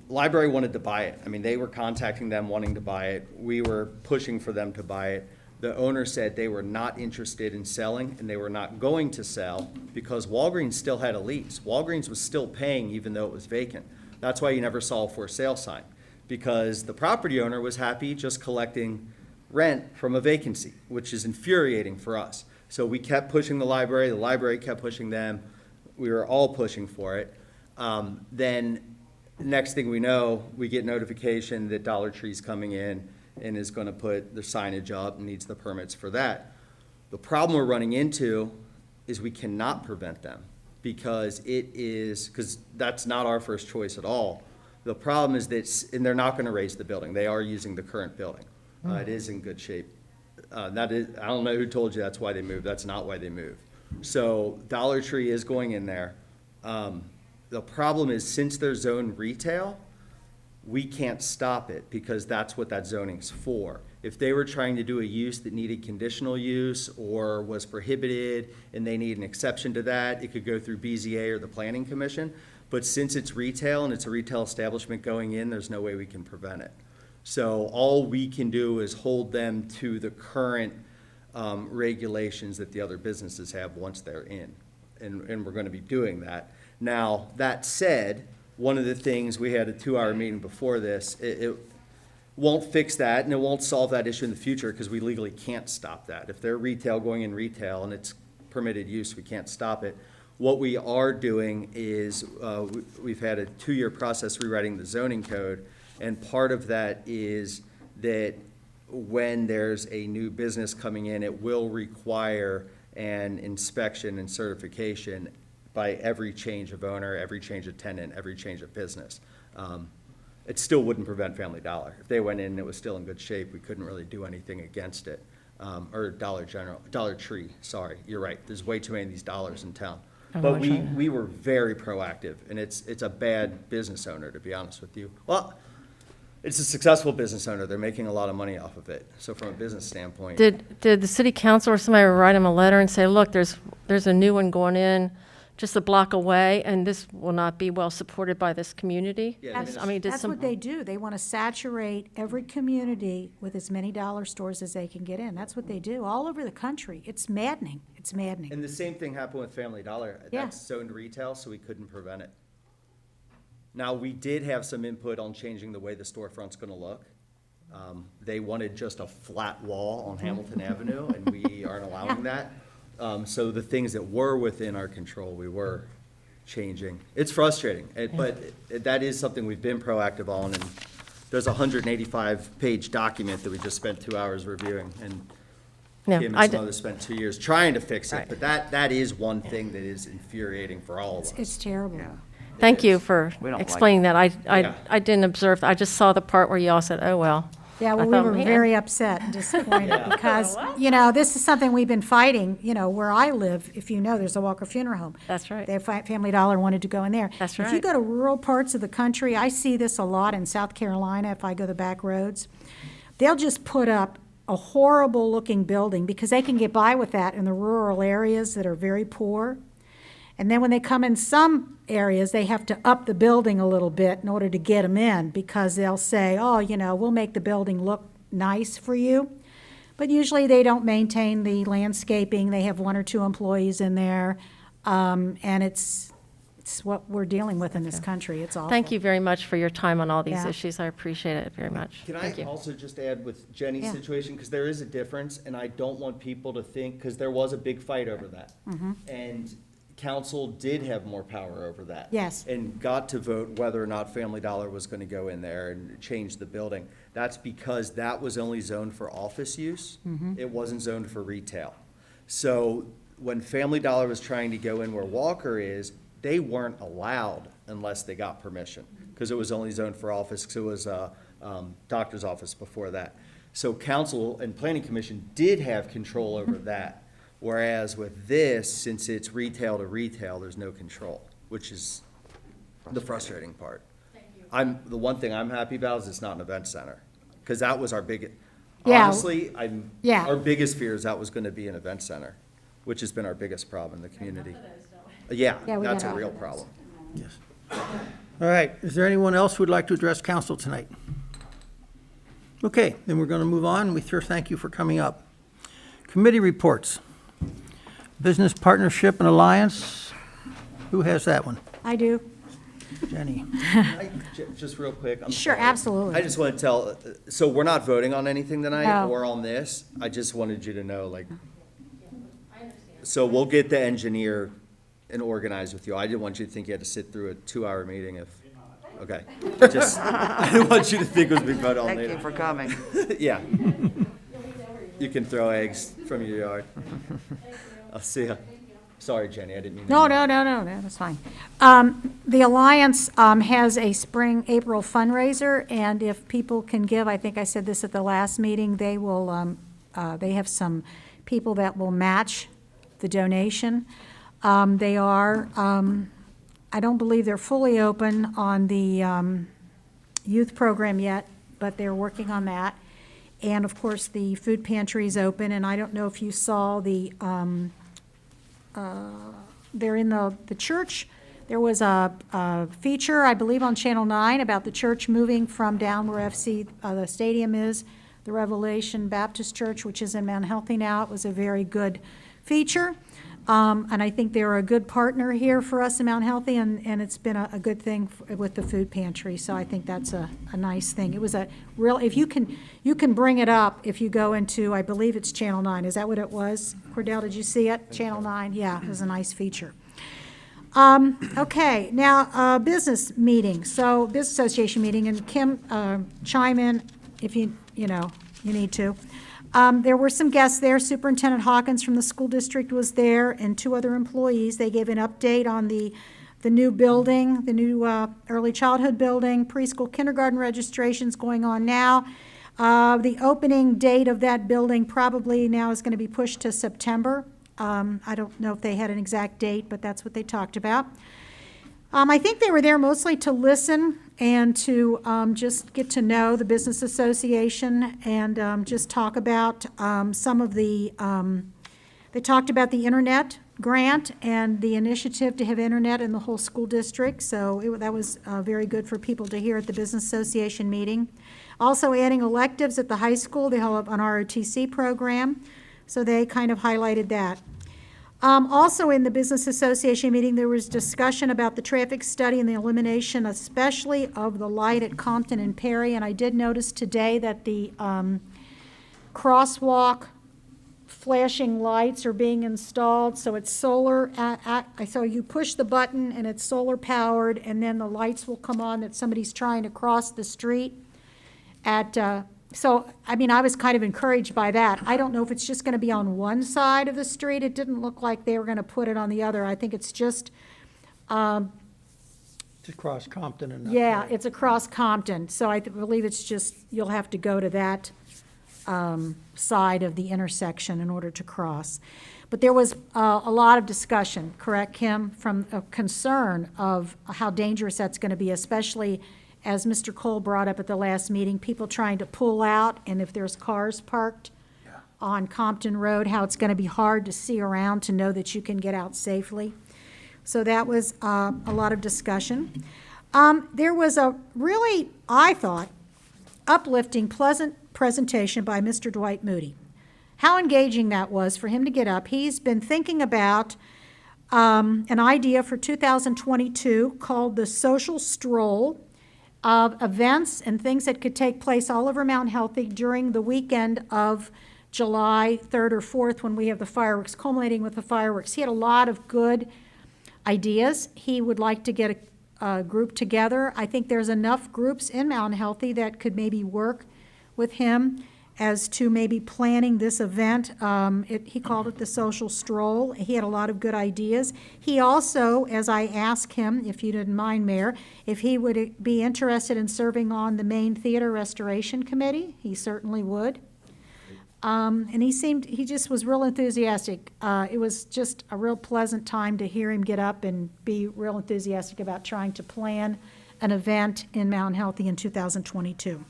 Library wanted to buy it. I mean, they were contacting them wanting to buy it. We were pushing for them to buy it. The owner said they were not interested in selling and they were not going to sell because Walgreens still had a lease. Walgreens was still paying even though it was vacant. That's why you never saw a for sale sign, because the property owner was happy just collecting rent from a vacancy, which is infuriating for us. So we kept pushing the library kept pushing them. We were all pushing for it. Then next thing we know, we get notification that Dollar Tree's coming in and is gonna put the signage up and needs the permits for that. The problem we're running into is we cannot prevent them because that's not our first choice at all. The problem is that, and they're not gonna raise the building. They are using the current building. It is in good shape. I don't know who told you that's why they moved. That's not why they moved. So Dollar Tree is going in there. The problem is, since they're zoned retail, we can't stop it because that's what that zoning's for. If they were trying to do a use that needed conditional use or was prohibited and they need an exception to that, it could go through BZA or the Planning Commission. But since it's retail and it's a retail establishment going in, there's no way we can prevent it. So all we can do is hold them to the current regulations that the other businesses have once they're in. And we're gonna be doing that. Now, that said, one of the things, we had a 2-hour meeting before this, it won't fix that and it won't solve that issue in the future because we legally can't stop that. If they're retail going in retail and it's permitted use, we can't stop it. What we are doing is we've had a 2-year process rewriting the zoning code, and part of that is that when there's a new business coming in, it will require an inspection and certification by every change of owner, every change of tenant, every change of business. It still wouldn't prevent Family Dollar. If they went in and it was still in good shape, we couldn't really do anything against it. Or Dollar Tree, sorry, you're right. There's way too many of these dollars in town. But we were very proactive, and it's a bad business owner, to be honest with you. Well, it's a successful business owner. They're making a lot of money off of it. So from a business standpoint. Did the city council or somebody write him a letter and say, look, there's a new one going in just a block away, and this will not be well supported by this community? Yeah, I mean, did That's some, what they do. They want to saturate every community with as many dollar stores as they can get in. That's what they do all over the country. It's maddening. It's maddening. And the same thing happened with Family Dollar. Yeah. That's zoned retail, so we couldn't prevent it. Now, we did have some input on changing the way the storefront's gonna look. They wanted just a flat wall on Hamilton Avenue, and we aren't allowing that. So the things that were within our control, we were changing. It's frustrating, but that is something we've been proactive on, and there's a 185-page document that we just spent 2 hours reviewing, and no, Kim I and some did, others spent 2 years trying to fix it, Right. but that is one thing that is infuriating for all of us. It's terrible. thank you for We don't like explaining that. Yeah. I didn't observe, I just saw the part where you all said, oh, well. Yeah, I well, we thought, were man. very upset and disappointed Yeah. because, you know, this is something we've been fighting, you know, where I live, if you know, there's a Walker Funeral Home. That's right. Their Family Dollar wanted to go in there. That's If you right. go to rural parts of the country, I see this a lot in South Carolina if I go the back roads. They'll just put up a horrible-looking building because they can get by with that in the rural areas that are very poor. And then when they come in some areas, they have to up the building a little bit in order to get them in because they'll say, oh, you know, we'll make the building look nice for you. But usually they don't maintain the landscaping. They have 1 or 2 employees in there. And it's what we're dealing with in this country. It's awful. Thank you very much for your time on all these Yeah. issues. I appreciate it very much. Can I Thank you. also just add with Jenny's Yeah. situation, because there is a difference, and I don't want people to think, because there was a big fight over that. Mm-hmm. And council did have more power over that. Yes. And got to vote whether or not Family Dollar was gonna go in there and change the building. That's because that was only zoned for office use. Mm-hmm. It wasn't zoned for retail. So when Family Dollar was trying to go in where Walker is, they weren't allowed unless they got permission, because it was only zoned for office, because it was a doctor's office before that. So council and planning commission did have control over that. Whereas with this, since it's retail to retail, there's no control, which is the frustrating part. the one thing I'm happy about is it's not an event center, because that was our biggest, Yeah. honestly, Yeah. our biggest fear is that was gonna be an event center, which has been our biggest problem in the community. Yeah, Yeah, we that's a got real off of problem. Yes. All right, is there anyone else who would like to address council tonight? Okay, then we're going to move on. We sure thank you for coming up. Committee reports. Business Partnership and Alliance. Who has that one? I do. Jenny. Just real quick. I'm Sure, sorry. absolutely. I just want to tell, so we're not voting on anything tonight No. or on this. I just wanted you to know, like, so we'll get the engineer and organize with you. I didn't want you to think you had to sit through a 2-hour meeting if, okay. Just, I didn't want you to think it was being voted on Thank later. you for coming. Yeah. You can throw eggs from your yard. I'll see ya. Sorry, Jenny, I didn't mean to. No, that's fine. The Alliance has a spring, April fundraiser, and if people can give, I think I said this at the last meeting, they will, they have some people that will match the donation. They are, I don't believe they're fully open on the youth program yet, but they're working on that. And of course, the food pantry is open, and I don't know if you saw the, they're in the church. There was a feature, I believe, on Channel 9 about the church moving from down where the stadium is, the Revelation Baptist Church, which is in Mount Healthy now. It was a very good feature. And I think they're a good partner here for us in Mount Healthy, and it's been a good thing with the food pantry, so I think that's a nice thing. It was a real, if you can bring it up if you go into, I believe it's Channel 9, is that what it was? Cordell, did you see it? Channel 9, yeah, it was a nice feature. Okay, now, business meeting, so business association meeting, and Kim, chime in if you need to. There were some guests there. Superintendent Hawkins from the school district was there, and 2 other employees. They gave an update on the new building, the new early childhood building, preschool, kindergarten registrations going on now. The opening date of that building probably now is going to be pushed to September. I don't know if they had an exact date, but that's what they talked about. I think they were there mostly to listen and to just get to know the business association and just talk about some of the, they talked about the internet grant and the initiative to have internet in the whole school district, so that was very good for people to hear at the business association meeting. Also adding electives at the high school, they have an ROTC program, so they kind of highlighted that. Also in the Business Association meeting, there was discussion about the traffic study and the elimination, especially of the light at Compton and Perry. And I did notice today that the crosswalk flashing lights are being installed. So it's solar, so you push the button and it's solar powered, and then the lights will come on that somebody's trying to cross the street so, I mean, I was kind of encouraged by that. I don't know if it's just going to be on one side of the street. It didn't look like they were going to put it on the other. I think it's just, To cross Compton and. yeah, it's across Compton. So I believe it's just, you'll have to go to that side of the intersection in order to cross. But there was a lot of discussion, correct, Kim, from a concern of how dangerous that's going to be, especially as Mr. Cole brought up at the last meeting, people trying to pull out, and if there's cars parked on Compton Road, how it's going to be hard to see around to know that you can get out safely. So that was a lot of discussion. There was a really, I thought, uplifting, pleasant presentation by Mr. Dwight Moody. How engaging that was for him to get up. He's been thinking about an idea for 2022 called the Social Stroll, of events and things that could take place all over Mount Healthy during the weekend of July 3rd or 4th when we have the fireworks, culminating with the fireworks. He had a lot of good ideas. He would like to get a group together. I think there's enough groups in Mount Healthy that could maybe work with him as to maybe planning this event. He called it the Social Stroll. He had a lot of good ideas. He also, as I asked him, if you didn't mind, Mayor, if he would be interested in serving on the Main Theater Restoration Committee, he certainly would. And he just was real enthusiastic. It was just a real pleasant time to hear him get up and be real enthusiastic about trying to plan an event in Mount Healthy in 2022.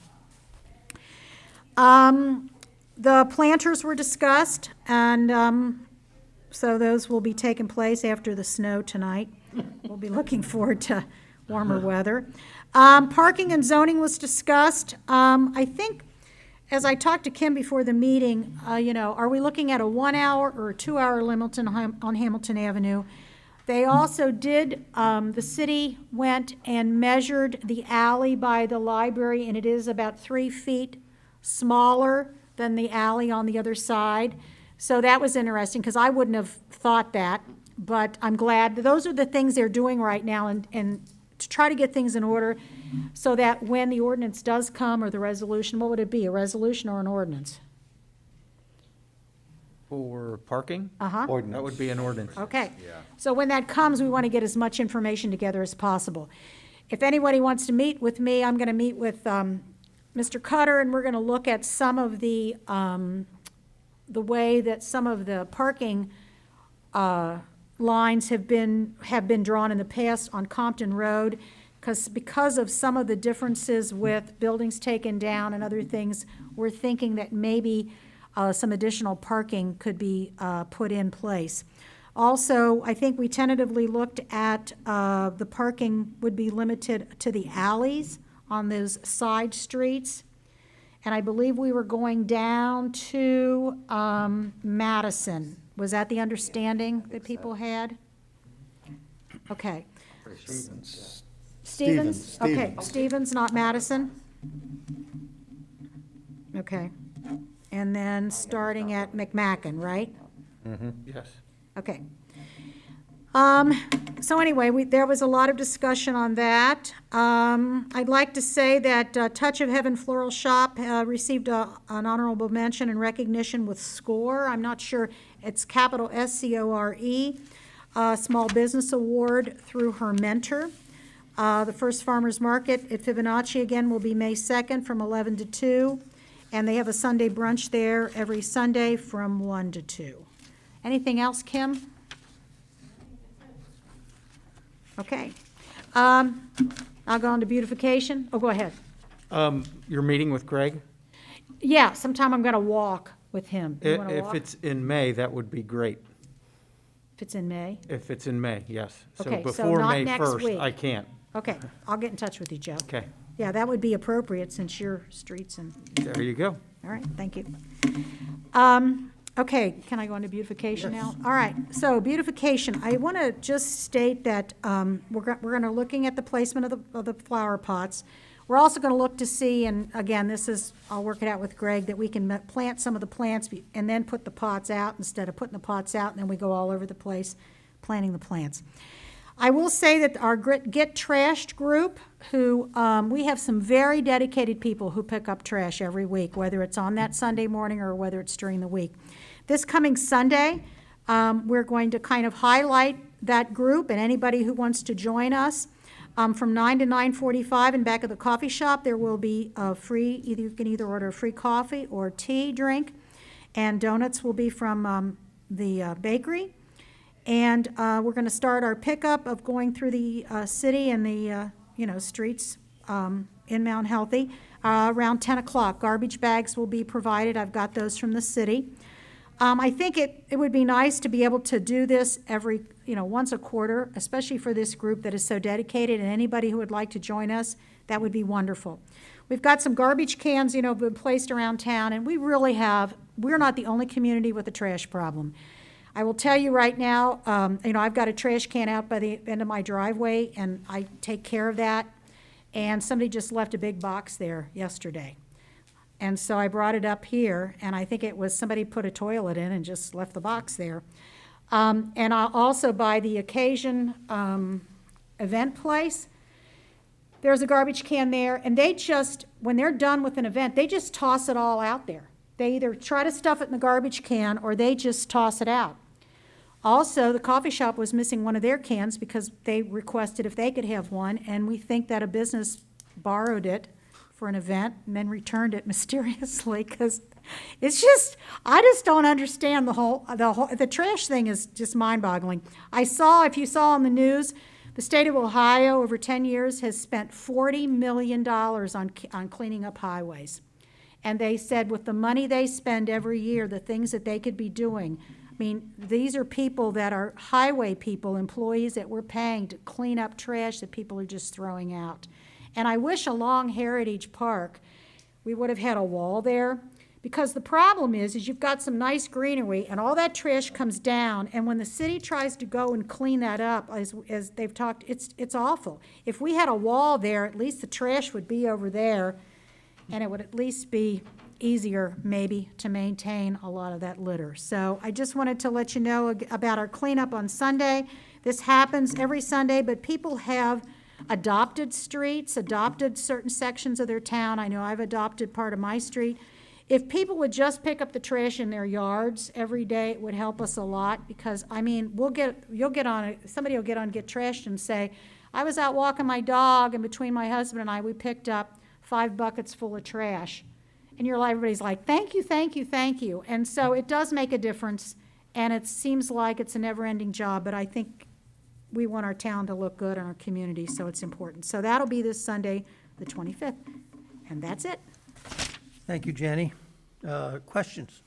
The planters were discussed, and so those will be taking place after the snow tonight. We'll be looking forward to warmer weather. Parking and zoning was discussed. I think, as I talked to Kim before the meeting, are we looking at a 1 hour or a 2 hour limit on Hamilton Avenue? They also did, the city went and measured the alley by the library, and it is about 3 feet smaller than the alley on the other side. So that was interesting, because I wouldn't have thought that, but I'm glad. Those are the things they're doing right now, and to try to get things in order so that when the ordinance does come, or the resolution, what would it be, a resolution or an ordinance? For parking? Uh-huh. That would be an ordinance. Okay. So when that comes, we want to get as much information together as possible. If anybody wants to meet with me, I'm going to meet with Mr. Cutter, and we're going to look at some of the way that some of the parking lines have been drawn in the past on Compton Road, because of some of the differences with buildings taken down and other things, we're thinking that maybe some additional parking could be put in place. Also, I think we tentatively looked at the parking would be limited to the alleys on those side streets. And I believe we were going down to Madison. Was that the understanding that people had? Okay. Stevens? Okay, Stevens, not Madison? Okay. And then starting at McMacken, right? Yes. Okay. So anyway, there was a lot of discussion on that. I'd like to say that Touch of Heaven Floral Shop received an honorable mention and recognition with SCORE. I'm not sure, it's capital SCORE, Small Business Award through her mentor. The first farmers market at Fibonacci again will be May 2nd from 11 to 2. And they have a Sunday brunch there every Sunday from 1 to 2. Anything else, Kim? Okay. I'll go on to beautification. Oh, go ahead. You're meeting with Greg? Yeah, sometime I'm going to walk with him. You wanna If walk? it's in May, that would be great. If it's in May? If it's in May, yes. Okay, so before not May next 1st, week. I can't. Okay, I'll get in touch with you, Joe. Okay, Yeah, that would be appropriate since your streets and, there you go. all right, thank you. Okay, can I go into beautification now? All right, so beautification, I want to just state that we're going to looking at the placement of the flower pots. We're also going to look to see, and again, this is, I'll work it out with Greg, that we can plant some of the plants and then put the pots out instead of putting the pots out and then we go all over the place planting the plants. I will say that our Get Trashed group, who, we have some very dedicated people who pick up trash every week, whether it's on that Sunday morning or whether it's during the week. This coming Sunday, we're going to kind of highlight that group and anybody who wants to join us. From 9 to 9:45 in back of the coffee shop, there will be a free, you can either order a free coffee or tea drink, and donuts will be from the bakery. And we're going to start our pickup of going through the city and the streets in Mount Healthy around 10 o'clock. Garbage bags will be provided. I've got those from the city. I think it would be nice to be able to do this every, once a quarter, especially for this group that is so dedicated, and anybody who would like to join us, that would be wonderful. We've got some garbage cans, been placed around town, and we're not the only community with a trash problem. I will tell you right now, I've got a trash can out by the end of my driveway, and I take care of that, and somebody just left a big box there yesterday. And so I brought it up here, and I think it was somebody put a toilet in and just left the box there. And also by the Occasion event place, there's a garbage can there, and they just, when they're done with an event, they just toss it all out there. They either try to stuff it in the garbage can, or they just toss it out. Also, the coffee shop was missing one of their cans because they requested if they could have one, and we think that a business borrowed it for an event and then returned it mysteriously, because it's just, I just don't understand the trash thing is just mind-boggling. If you saw on the news, The state of Ohio, over 10 years, has spent $40 million on cleaning up highways. And they said with the money they spend every year, the things that they could be doing, I mean, these are people that are highway people, employees that we're paying to clean up trash that people are just throwing out. And I wish along Heritage Park, we would have had a wall there, because the problem is you've got some nice greenery and all that trash comes down, and when the city tries to go and clean that up, as they've talked, it's awful. If we had a wall there, at least the trash would be over there, and it would at least be easier, maybe, to maintain a lot of that litter. So I just wanted to let you know about our cleanup on Sunday. This happens every Sunday, but people have adopted streets, adopted certain sections of their town. I know I've adopted part of my street. If people would just pick up the trash in their yards every day, it would help us a lot, because, I mean, somebody will get on Get Trashed and say, I was out walking my dog, and between my husband and I, we picked up 5 buckets full of trash. And everybody's like, thank you, thank you, thank you. And so it does make a difference, and it seems like it's a never-ending job, but I think we want our town to look good in our community, so it's important. So that'll be this Sunday, the 25th, and that's it. Thank you, Jenny. Questions?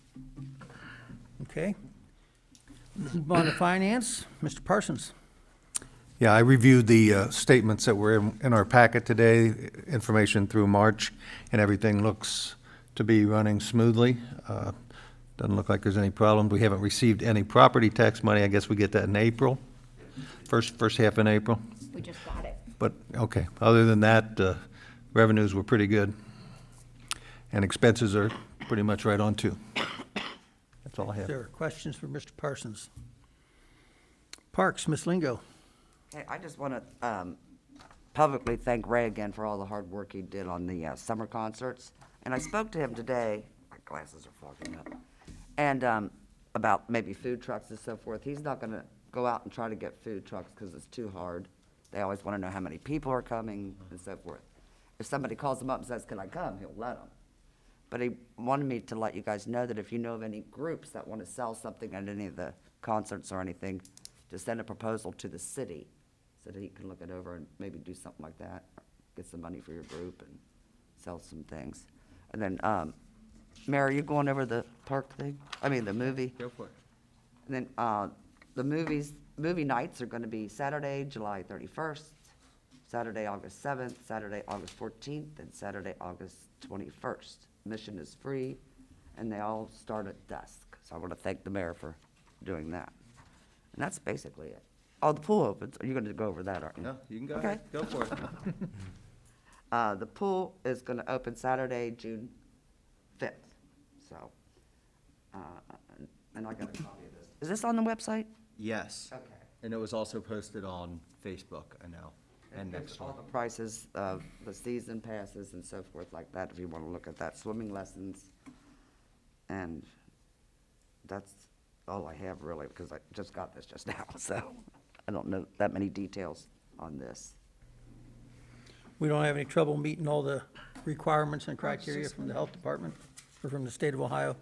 Okay. Move on to finance. Mr. Parsons. Yeah, I reviewed the statements that were in our packet today, information through March, and everything looks to be running smoothly. Doesn't look like there's any problems. We haven't received any property tax money. I guess we get that in April, first half in April. We just got it. But, okay, other than that, revenues were pretty good. And expenses are pretty much right on too. That's all I have. There are questions for Mr. Parsons. Parks, Ms. Lingo. Hey, I just want to publicly thank Ray again for all the hard work he did on the summer concerts. And I spoke to him today, my glasses are fogging up, and about maybe food trucks and so forth. He's not going to go out and try to get food trucks because it's too hard. They always want to know how many people are coming and so forth. If somebody calls him up and says, can I come, he'll let them. But he wanted me to let you guys know that if you know of any groups that want to sell something at any of the concerts or anything, to send a proposal to the city so that he can look it over and maybe do something like that, or get some money for your group and sell some things. And then, Mayor, are you going over the park thing? I mean, the movie? Go for it. And then, the movie nights are gonna be Saturday, July 31st, Saturday, August 7th, Saturday, August 14th, and Saturday, August 21st. Admission is free, and they all start at dusk. So I want to thank the mayor for doing that. And that's basically it. Oh, the pool opens. Are you going to go over that, aren't you? No, you can go Okay. ahead. Go for it. The pool is going to open Saturday, June 5th. So, and I got a copy of this. Is this on the website? Yes. Okay. And it was also posted on Facebook, I know, and It next gives all door. the prices of the season passes and so forth like that, if you want to look at that. Swimming lessons. And that's all I have really, because I just got this just now, so I don't know that many details on this. We don't have any trouble meeting all the requirements and criteria from the health department or from the state of Ohio?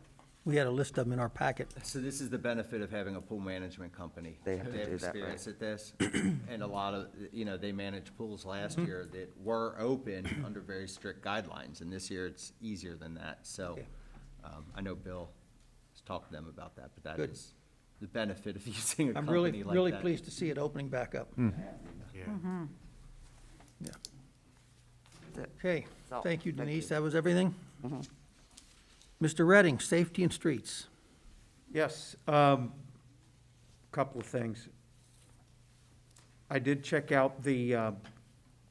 We had a list of them in our packet. So this is the benefit of having a pool management company. They have to do that, right? experience at this. And a lot of, they managed pools last year that were open under very strict guidelines. And this year it's easier than that. So Okay. I know Bill has talked to them about that, but that Good. is the benefit of using a I'm company really, like that. really pleased to see it opening back up. Yeah. That's it. Okay, So, thank you, thank Denise. you. That was everything? Mhm. Mr. Redding, Safety and Streets. Yes, couple of things. I did check out the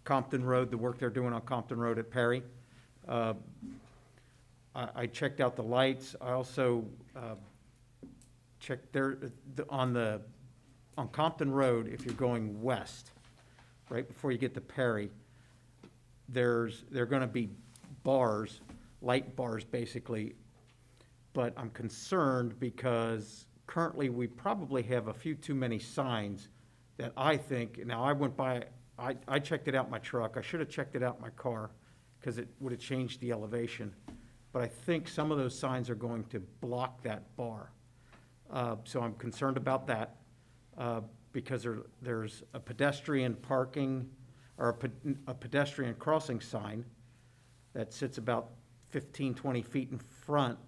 Compton Road, the work they're doing on Compton Road at Perry. I checked out the lights. I also checked on Compton Road, if you're going west, right before you get to Perry, there are going to be bars, light bars basically, but I'm concerned because currently we probably have a few too many signs that I think, now I went by, I checked it out in my truck, I should have checked it out in my car because it would have changed the elevation, but I think some of those signs are going to block that bar. So I'm concerned about that because there's a pedestrian parking, or a pedestrian crossing sign that sits about 15, 20 feet in front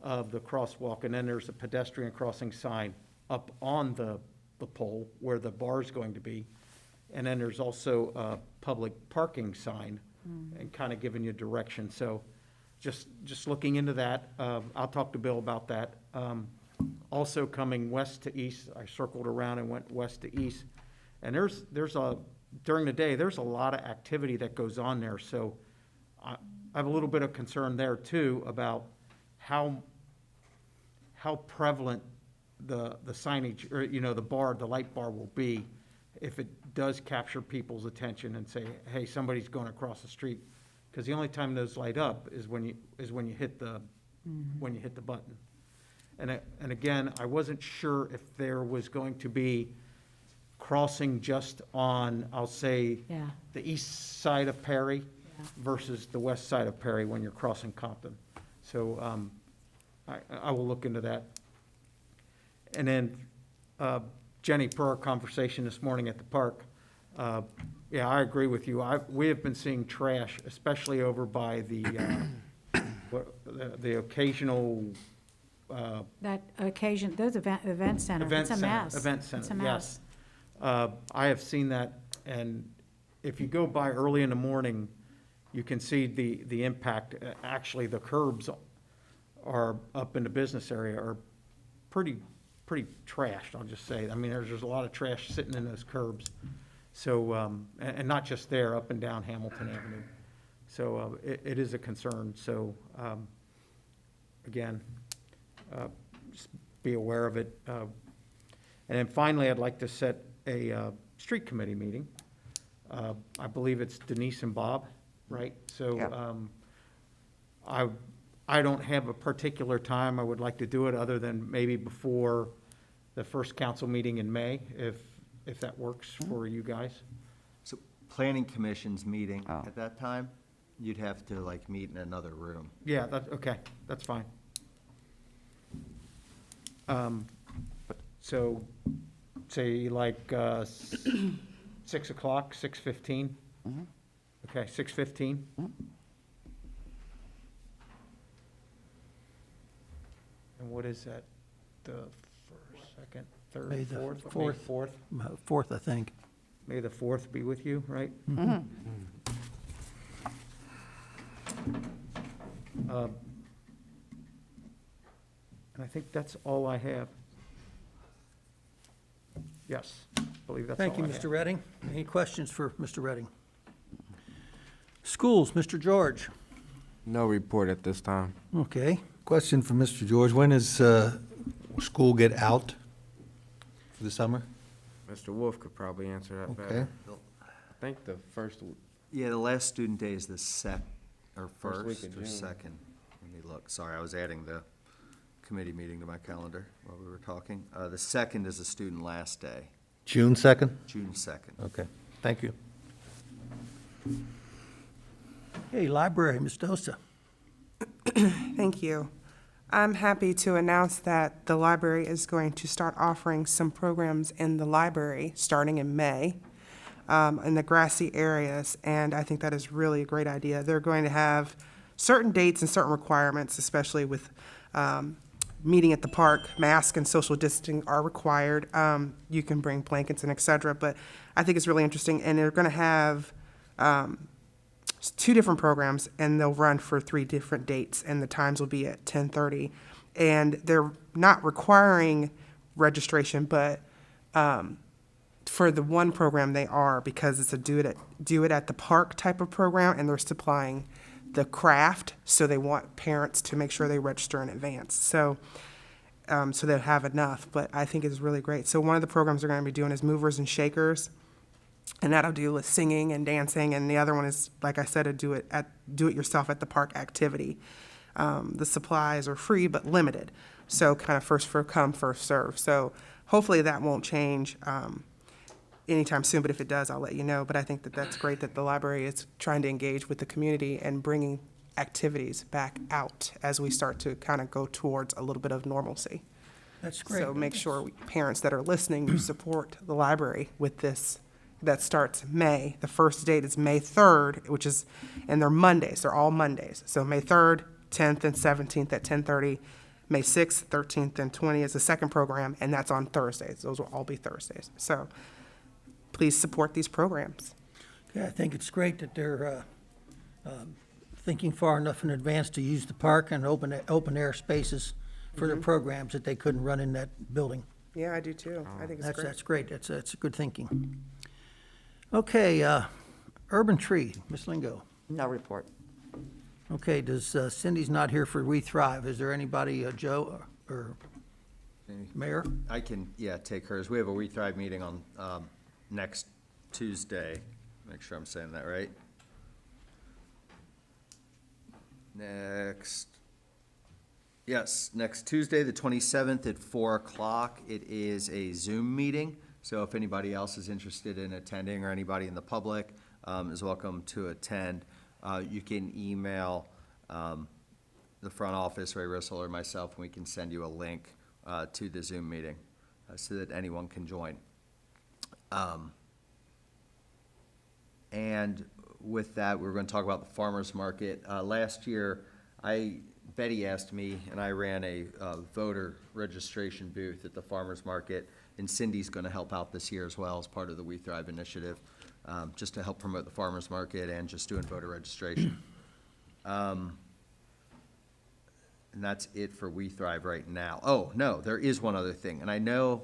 of the crosswalk, and then there's a pedestrian crossing sign up on the pole where the bar is going to be. And then there's also a public parking sign and kind of giving you direction. So just looking into that, I'll talk to Bill about that. Also coming west to east, I circled around and went west to east. And during the day, there's a lot of activity that goes on there. So I have a little bit of concern there too about how prevalent the signage, or, the light bar will be if it does capture people's attention and say, hey, somebody's going across the street. Because the only time those light up is when you hit the button. And again, I wasn't sure if there was going to be crossing just on, I'll say, Yeah. the east side of Perry versus the west side of Perry when you're crossing Compton. So I will look into that. And then, Jenny, per our conversation this morning at the park, yeah, I agree with you. We have been seeing trash, especially over by the occasional That occasion, those event center, it's a mess. Event center, It's a yes. mess. I have seen that, and if you go by early in the morning, you can see the impact. Actually, the curbs are up in the business area are pretty trashed, I'll just say. I mean, there's a lot of trash sitting in those curbs. So, and not just there, up and down Hamilton Avenue. So it is a concern. So, again, just be aware of it. And then finally, I'd like to set a street committee meeting. I believe it's Denise and Bob, right? So Yeah. I don't have a particular time I would like to do it, other than maybe before the first council meeting in May, if that works for you guys. So planning commission's meeting Oh. at that time, you'd have to like meet in another room. Yeah, okay, that's fine. So, say like 6 o'clock, 6:15? Okay, 6:15? And what is that, the first, second, May third, the fourth? May fourth. 4th? Fourth, I think. May the 4th be with you, right? And I think that's all I have. Yes, I believe that's all I have. Thank you, Mr. Redding. Any questions for Mr. Redding? Schools, Mr. George. No report at this time. Okay. Question for Mr. George, when does school get out for the summer? Mr. Wolf could probably answer that Okay. better. I think the first, Yeah, the last student day is the First week first of or June. second. Let me look. Sorry, I was adding the committee meeting to my calendar while we were talking. The second is the student last day, June 2nd? June 2nd. Okay, thank you. Hey, library, Ms. Dosa. Thank you. I'm happy to announce that the library is going to start offering some programs in the library starting in May in the grassy areas, and I think that is really a great idea. They're going to have certain dates and certain requirements, especially with meeting at the park. Mask and social distancing are required. You can bring blankets and et cetera, but I think it's really interesting, and they're going to have 2 different programs, and they'll run for 3 different dates, and the times will be at 10:30. And they're not requiring registration, but for the one program they are, because it's a do it at the park type of program, and they're supplying the craft, so they want parents to make sure they register in advance. So they'll have enough, but I think it's really great. So one of the programs they're going to be doing is movers and shakers. And that'll do with singing and dancing, and the other one is, like I said, a do it yourself at the park activity. The supplies are free but limited, so kind of first come, first serve. So hopefully that won't change anytime soon, but if it does, I'll let you know. But I think that that's great that the library is trying to engage with the community and bringing activities back out as we start to kind of go towards a little bit of normalcy. That's great. So make sure, parents that are listening, you support the library with this. That starts May. The first date is May 3rd, and they're Mondays. They're all Mondays. So May 3rd, 10th, and 17th at 10:30. May 6th, 13th, and 20th is the second program, and that's on Thursdays. Those will all be Thursdays. So please support these programs. Yeah, I think it's great that they're thinking far enough in advance to use the park and open air spaces for their programs that they couldn't run in that building. Yeah, I do too. I think it's great. That's great. That's good thinking. Okay, Urban Tree, Ms. Lingo. No report. Okay, does, Cindy's not here for We Thrive. Is there anybody, Joe or Mayor? I can, take hers. We have a We Thrive meeting on next Tuesday. Make sure I'm saying that right. Next Tuesday, the 27th at 4 o'clock. It is a Zoom meeting, so if anybody else is interested in attending or anybody in the public is welcome to attend. You can email the front office, Ray Rissel, or myself, and we can send you a link to the Zoom meeting so that anyone can join. And with that, we're going to talk about the farmer's market. Last year, Betty asked me, and I ran a voter registration booth at the farmer's market, and Cindy's going to help out this year as well as part of the We Thrive initiative, just to help promote the farmer's market and just doing voter registration. And that's it for We Thrive right now. Oh, no, there is one other thing, and I know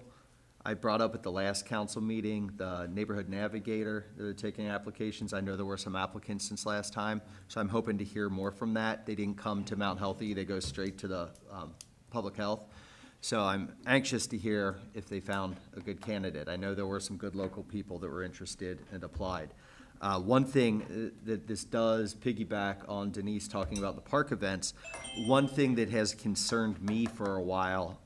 I brought up at the last council meeting, the neighborhood navigator, they're taking applications. I know there were some applicants since last time, so I'm hoping to hear more from that. They didn't come to Mount Healthy, they go straight to the public health. So I'm anxious to hear if they found a good candidate. I know there were some good local people that were interested and applied. One thing that this does piggyback on Denise talking about the park events, one thing that has concerned me for a while,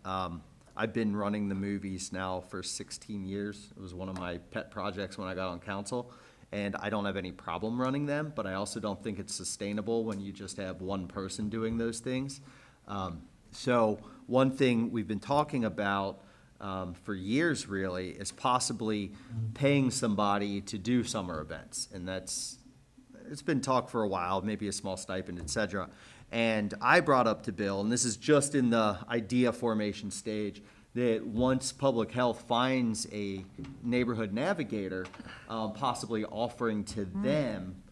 I've been running the movies now for 16 years. It was one of my pet projects when I got on council, and I don't have any problem running them, but I also don't think it's sustainable when you just have one person doing those things. So one thing we've been talking about for years really is possibly paying somebody to do summer events, and it's been talked for a while, maybe a small stipend, et cetera. And I brought up to Bill, and this is just in the idea formation stage, that once public health finds a neighborhood navigator, possibly offering to them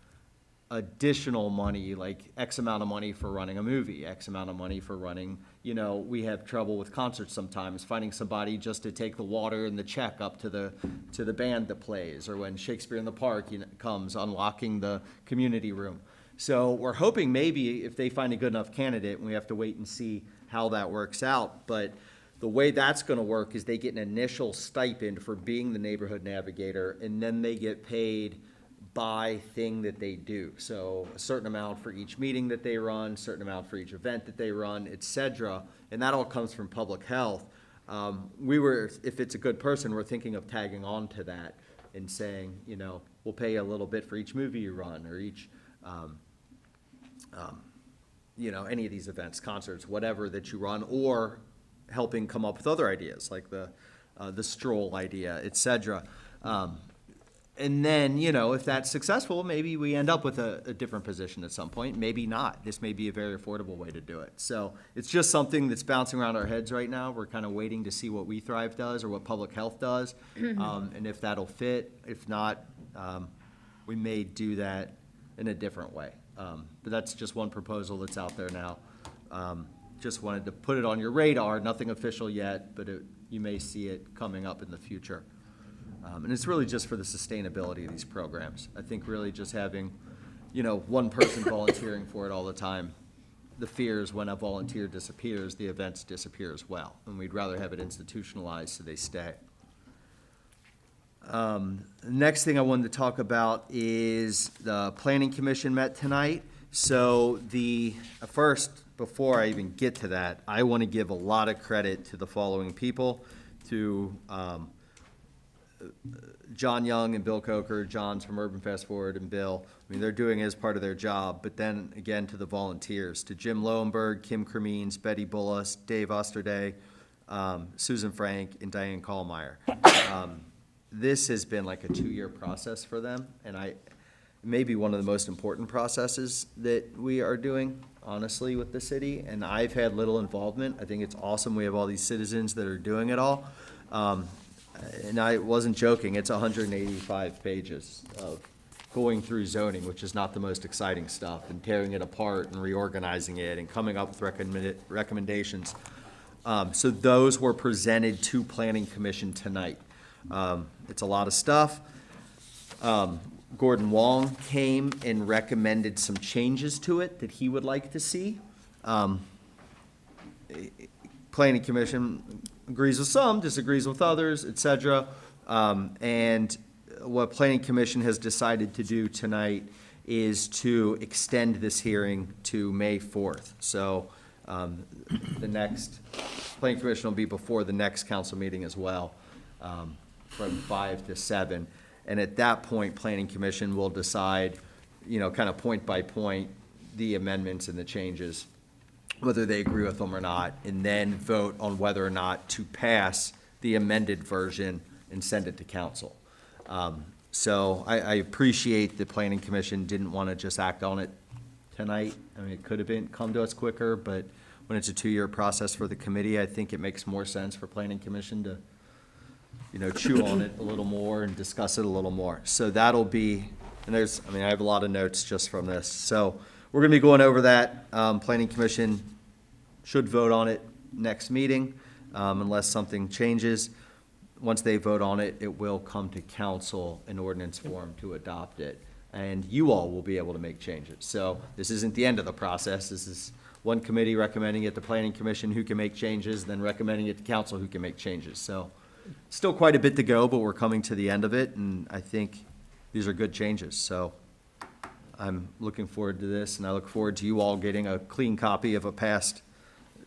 additional money, like X amount of money for running a movie, X amount of money for running, we have trouble with concerts sometimes, finding somebody just to take the water and the check up to the band that plays, or when Shakespeare in the Park comes, unlocking the community room. So we're hoping maybe if they find a good enough candidate, and we have to wait and see how that works out, but the way that's gonna work is they get an initial stipend for being the neighborhood navigator, and then they get paid by thing that they do. So a certain amount for each meeting that they run, certain amount for each event that they run, et cetera, and that all comes from public health. If it's a good person, we're thinking of tagging on to that and saying, we'll pay you a little bit for each movie you run, or each, any of these events, concerts, whatever that you run, or helping come up with other ideas, like the stroll idea, et cetera. And then, if that's successful, maybe we end up with a different position at some point. Maybe not. This may be a very affordable way to do it. So it's just something that's bouncing around our heads right now. We're kind of waiting to see what We Thrive does or what public health does, and if that'll fit. If not, we may do that in a different way. But that's just one proposal that's out there now. Just wanted to put it on your radar. Nothing official yet, but you may see it coming up in the future. And it's really just for the sustainability of these programs. I think really just having, one person volunteering for it all the time, the fear is when a volunteer disappears, the events disappear as well. And we'd rather have it institutionalized so they stay. Next thing I wanted to talk about is the Planning Commission met tonight. So before I even get to that, I want to give a lot of credit to the following people, to John Young and Bill Coker. John's from Urban Fast Forward, and Bill, they're doing it as part of their job, but then again to the volunteers, to Jim Lowenberg, Kim Cremines, Betty Bullis, Dave Osterday, Susan Frank and Diane Kallmeyer. This has been like a 2-year process for them, and maybe one of the most important processes that we are doing, honestly, with the city, and I've had little involvement. I think it's awesome we have all these citizens that are doing it all. And I wasn't joking, it's 185 pages of going through zoning, which is not the most exciting stuff, and tearing it apart and reorganizing it and coming up with recommendations. So those were presented to Planning Commission tonight. It's a lot of stuff. Gordon Wong came and recommended some changes to it that he would like to see. Planning Commission agrees with some, disagrees with others, et cetera. And what Planning Commission has decided to do tonight is to extend this hearing to May 4th. So the next, Planning Commission will be before the next council meeting as well, from 5 to 7. And at that point, Planning Commission will decide, kind of point by point, the amendments and the changes, whether they agree with them or not, and then vote on whether or not to pass the amended version and send it to council. So I appreciate the Planning Commission didn't want to just act on it tonight. I mean, it could have come to us quicker, but when it's a 2-year process for the committee, I think it makes more sense for Planning Commission to, chew on it a little more and discuss it a little more. So that'll be, and I have a lot of notes just from this. So we're going to be going over that. Planning Commission should vote on it next meeting, unless something changes. Once they vote on it, it will come to council in ordinance form to adopt it. And you all will be able to make changes. So this isn't the end of the process. This is one committee recommending it to Planning Commission who can make changes, then recommending it to council who can make changes. So still quite a bit to go, but we're coming to the end of it, and I think these are good changes. So I'm looking forward to this, and I look forward to you all getting a clean copy of a past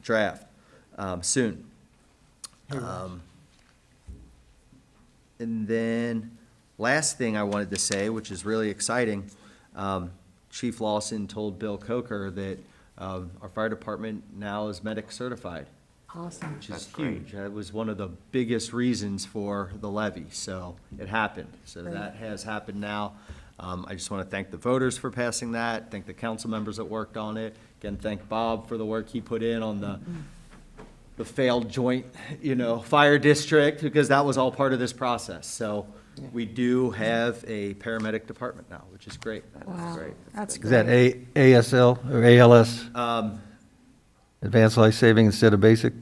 draft soon. And then, last thing I wanted to say, which is really exciting, Chief Lawson told Bill Coker that our fire department now is medic certified. Awesome. Which is huge. That was one of the biggest reasons for the levy, so it happened. So that has happened now. I just want to thank the voters for passing that, thank the council members that worked on it. Again, thank Bob for the work he put in on the failed joint, fire district, because that was all part of this process. So we do have a paramedic department now, which is great. Wow, Great. that's Is great. that ASL or ALS? Advanced life saving instead of basic?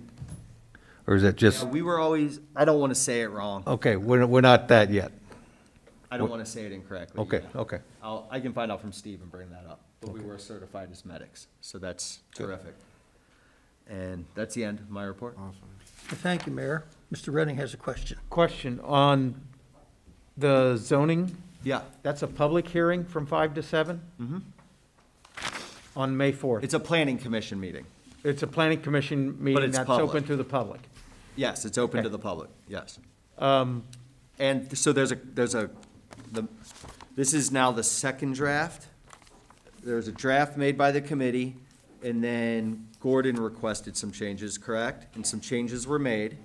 Or is that just, We were always, I don't want to say it wrong. okay, we're not that yet. I don't want to say it incorrectly. Okay, yeah. okay. I can find out from Steve and bring that up. But we were certified as medics, so that's terrific. And that's the end of my report. Thank you, Mayor. Mr. Redding has a question. Question on the zoning, Yeah, that's a public hearing from 5 to 7? On May 4th. it's a planning commission meeting. It's a planning commission meeting it's that's public. open to the public. Yes, it's open to Okay. the public, yes. Um, And so this is now the second draft. There's a draft made by the committee, and then Gordon requested some changes, correct? And some changes were made.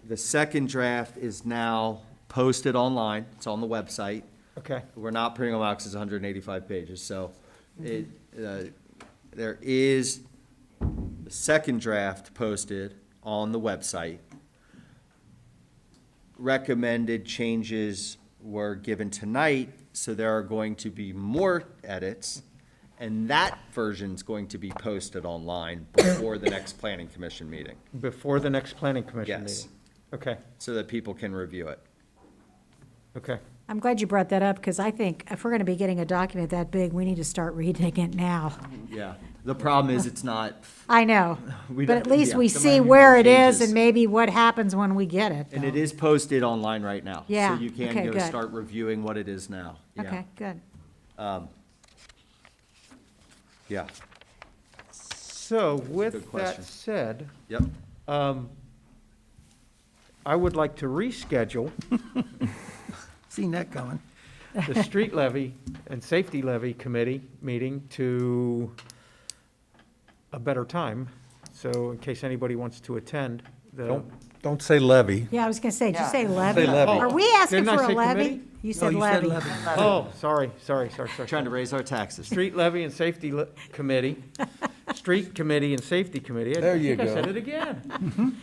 The second draft is now posted online. It's on the website. Okay, We're not printing them out because it's 185 pages, so there is the second draft posted on the website. Recommended changes were given tonight, so there are going to be more edits, and that version's going to be posted online before the next planning commission meeting, before the next planning commission Yes. meeting? Okay, so that people can review it. okay. I'm glad you brought that up, because I think if we're going to be getting a document that big, we need to start reading it now. Yeah, the problem is it's not, I know, We but don't- at least yeah, we the see minute where it is changes. and maybe what happens when we get it. and it though. is posted online right now. Yeah, So you can okay, go good. start reviewing what it is now. Yeah. Okay, good. Yeah, So with Good that question. said, yep. I would like to reschedule Seen that coming. the street levy and safety levy committee meeting to a better time, So in case anybody wants to attend, Don't say levy. Yeah, I was gonna say, did you Yeah. say levy? Say levy. Are we asking Didn't I for a say levy? committee? You No, said you said levy. levy. Oh, sorry. Trying to raise our taxes. Street Levy and Safety Committee, Street Committee and Safety Committee. There you I think I go. said it again.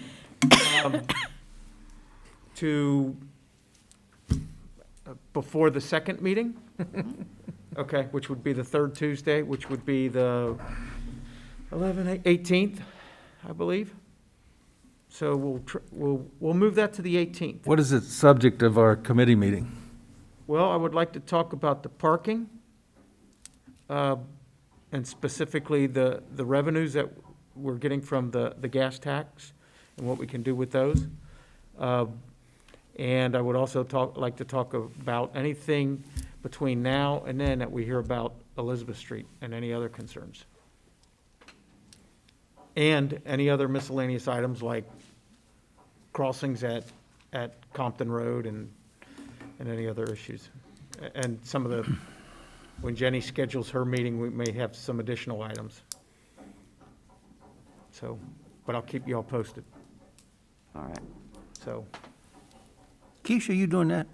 To, before the second meeting? Okay, which would be the third Tuesday, which would be the 18th, I believe. So we'll move that to the 18th. What is the subject of our committee meeting? Well, I would like to talk about the parking, and specifically the revenues that we're getting from the gas tax and what we can do with those. And I would also like to talk about anything between now and then that we hear about Elizabeth Street and any other concerns. And any other miscellaneous items like crossings at Compton Road and any other issues. And some of the, when Jenny schedules her meeting, we may have some additional items. So, but I'll keep you all posted, All right. so. Keisha, you doing that?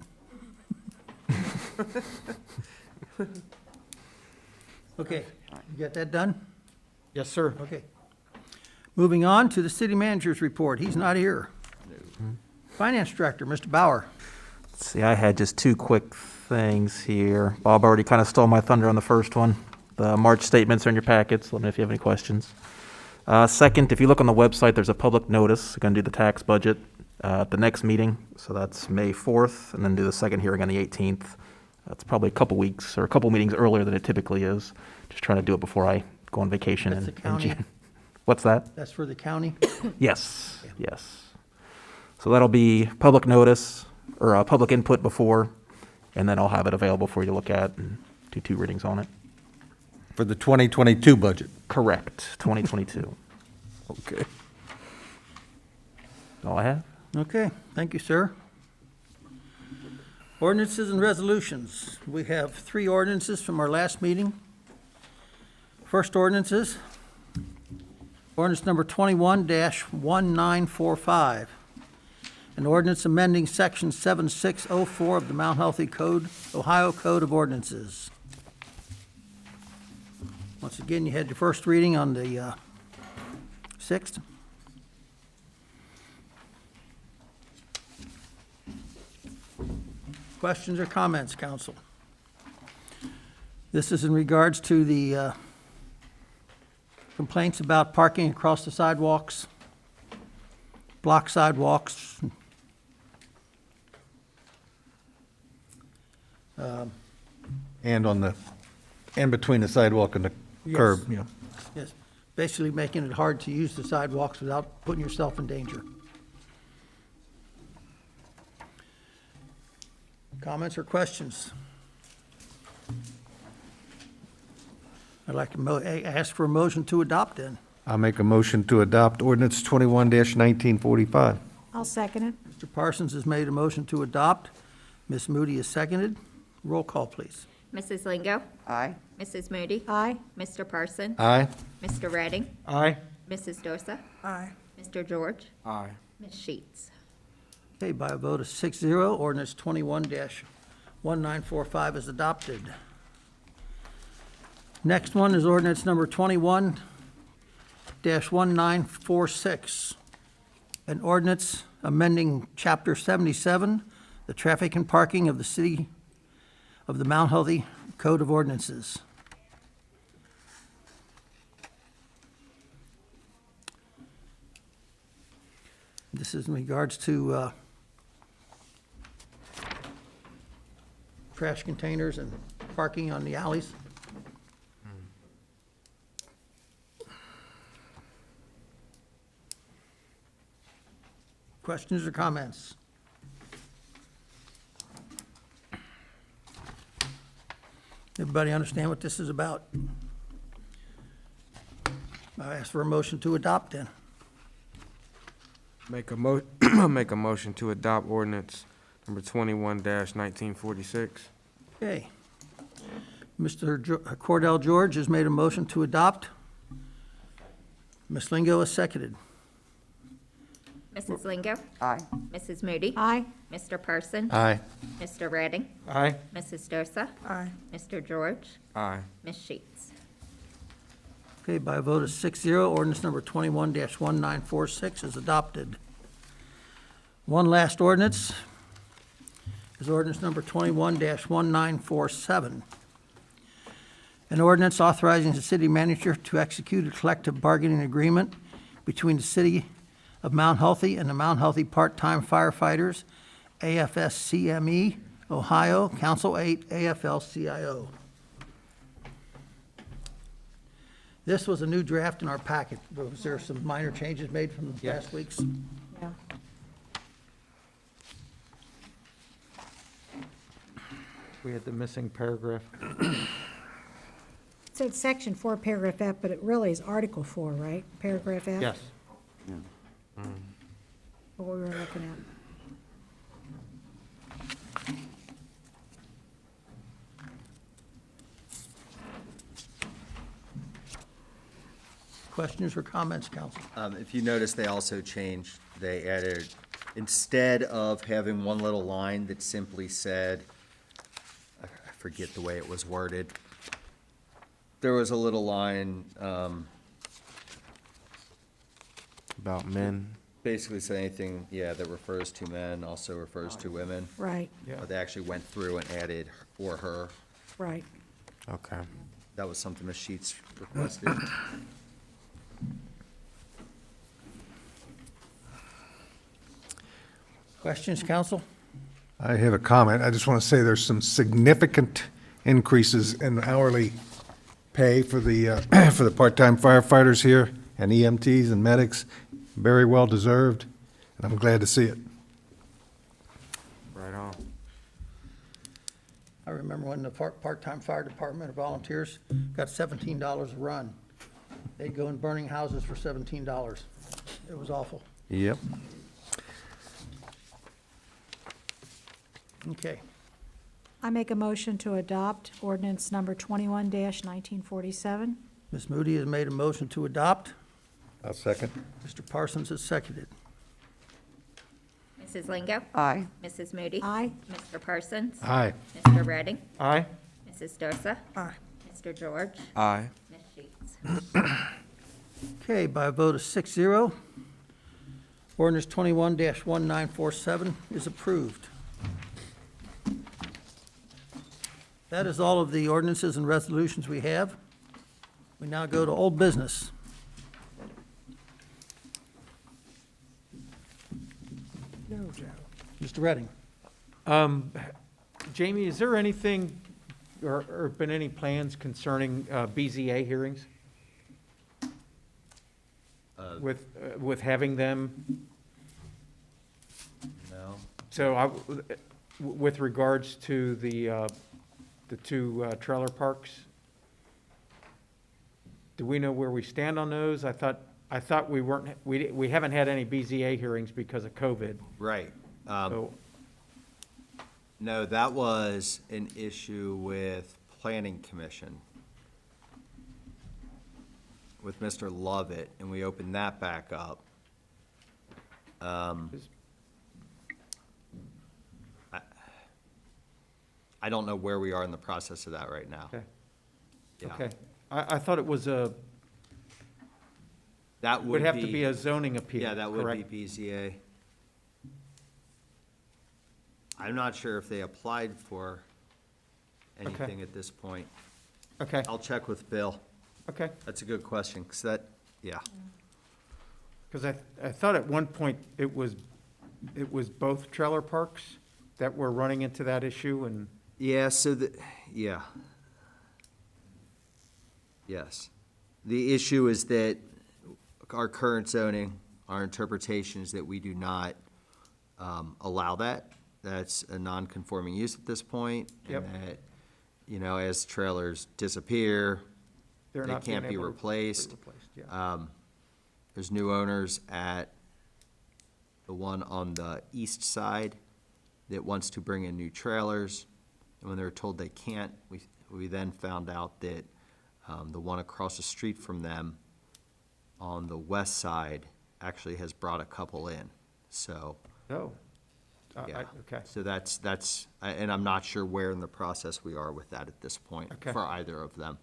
Okay, you got that done? Yes, sir. Okay. Moving on to the city manager's report. He's not here. Finance director, Mr. Bauer. See, I had just two quick things here. Bob already kind of stole my thunder on the first one. The March statements are in your packets. Let me know if you have any questions. Second, if you look on the website, there's a public notice. We're going to do the tax budget at the next meeting. So that's May 4th, and then do the second hearing on the 18th. That's probably a couple weeks or a couple meetings earlier than it typically is. Just trying to do it before I go on vacation. That's the county? June. What's that? That's for the county? Yes, yes. So that'll be public notice or public input before, and then I'll have it available for you to look at and do 2 readings on it. For the 2022 budget? Correct, 2022. Okay. All I have. Okay, thank you, sir. Ordinances and resolutions. We have 3 ordinances from our last meeting. First ordinances, ordinance number 21-1945. An ordinance amending section 7604 of the Mount Healthy Code, Ohio Code of Ordinances. Once again, you had your first reading on the 6th. Questions or comments, council? This is in regards to the complaints about parking across the sidewalks, block sidewalks. And between the sidewalk and the curb, yeah. Yes, basically making it hard to use the sidewalks without putting yourself in danger. Comments or questions? I'd like to ask for a motion to adopt then. I'll make a motion to adopt ordinance 21-1945. I'll second it. Mr. Parsons has made a motion to adopt. Ms. Moody has seconded. Roll call, please. Mrs. Lingo, Aye. Mrs. Moody, Aye. Mr. Parsons, Aye. Mr. Redding, Aye. Mrs. Dosa, Aye. Mr. George, Aye. Ms. Sheets. Okay, by a vote of 6-0, ordinance 21-1945 is adopted. Next one is ordinance number 21-1946. An ordinance amending Chapter 77, the traffic and parking of the city of the Mount Healthy Code of Ordinances. This is in regards to trash containers and parking on the alleys. Questions or comments? Everybody understand what this is about? I ask for a motion to adopt then. Make a make a motion to adopt ordinance number 21-1946. Okay. Mr. Cordell George has made a motion to adopt. Ms. Lingo has seconded. Mrs. Lingo, Aye. Mrs. Moody, Aye. Mr. Parsons, Aye. Mr. Redding, Aye. Mrs. Dosa, Aye. Mr. George, Aye. Ms. Sheets. Okay, by a vote of 6-0, ordinance number 21-1946 is adopted. One last ordinance is ordinance number 21-1947. An ordinance authorizing the city manager to execute a collective bargaining agreement between the city of Mount Healthy and the Mount Healthy Part-Time Firefighters, AFSCME, Ohio, Council 8, AFL-CIO. This was a new draft in our packet. Was there some minor changes made from the past weeks? Yeah. We had the missing paragraph. It said section 4, paragraph F, but it really is article 4, right? Paragraph F? Yes. What we were looking at. Questions or comments, council? If you notice, they also changed, they added, instead of having one little line that simply said, I forget the way it was worded, there was a little line, About men. basically said anything, yeah, that refers to men, also refers to women. Right, But they actually went through and added or her. right. Okay. That was something Ms. Sheets requested. Questions, council? I have a comment. I just want to say there's some significant increases in hourly pay for the, for the part-time firefighters here and EMTs and medics. Very well deserved, and I'm glad to see it. Right on. I remember when the part-time fire department or volunteers got $17 a run. They'd go in burning houses for $17. It was awful. Yep. Okay. I make a motion to adopt ordinance number 21-1947. Ms. Moody has made a motion to adopt. I'll second. Mr. Parsons has seconded. Mrs. Lingo, Aye. Mrs. Moody, Aye. Mr. Parsons, Aye. Mr. Redding, Aye. Mrs. Dosa, Aye. Mr. George, Aye. Ms. Sheets. Okay, by a vote of 6-0, ordinance 21-1947 is approved. That is all of the ordinances and resolutions we have. We now go to old business. Mr. Redding. Jamie, is there anything, or been any plans concerning BZA hearings? With having them? No? So with regards to the two trailer parks, do we know where we stand on those? I thought we haven't had any BZA hearings because of COVID. Right. So, No, that was an issue with Planning Commission, with Mr. Lovett, and we opened that back up. I don't know where we are in the process of that right now. okay, Yeah. okay. I thought it was That would have to be a zoning appeal, Yeah, that would correct? be BZA. I'm not sure if they applied for anything at this point. Okay, I'll check with Bill. okay. That's a good question, because that, yeah. Because I thought at one point it was both trailer parks that were running into that issue, and, Yeah, so yeah. Yes. The issue is that our current zoning, our interpretation is that we do not allow that. That's a non-conforming use at this point. Yep. And that, you know, as trailers disappear, they're they not being can't be able to replaced. yeah. There's new owners at the one on the east side that wants to bring in new trailers. And when they were told they can't, we then found out that the one across the street from them on the west side actually has brought a couple in, so, Oh. yeah. Okay. So and I'm not sure where in the process we are with that at this point Okay. for either of them.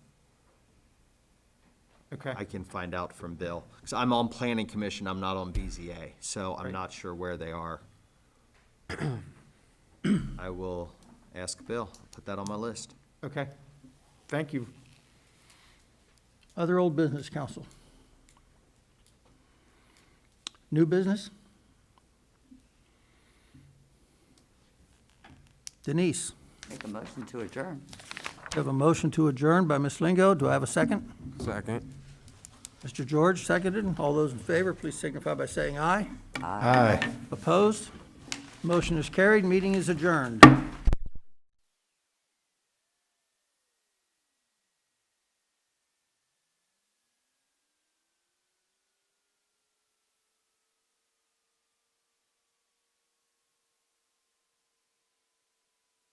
Okay. I can find out from Bill, because I'm on Planning Commission, I'm not on BZA, so I'm Right. not sure where they are. I will ask Bill, put that on my list. Okay. Thank you. Other old business, council? New business? Denise, Make a motion to adjourn. we have a motion to adjourn by Ms. Lingo. Do I have a second? Second. Mr. George, seconded. All those in favor, please signify by saying aye. Aye. Opposed? Motion is carried. Meeting is adjourned.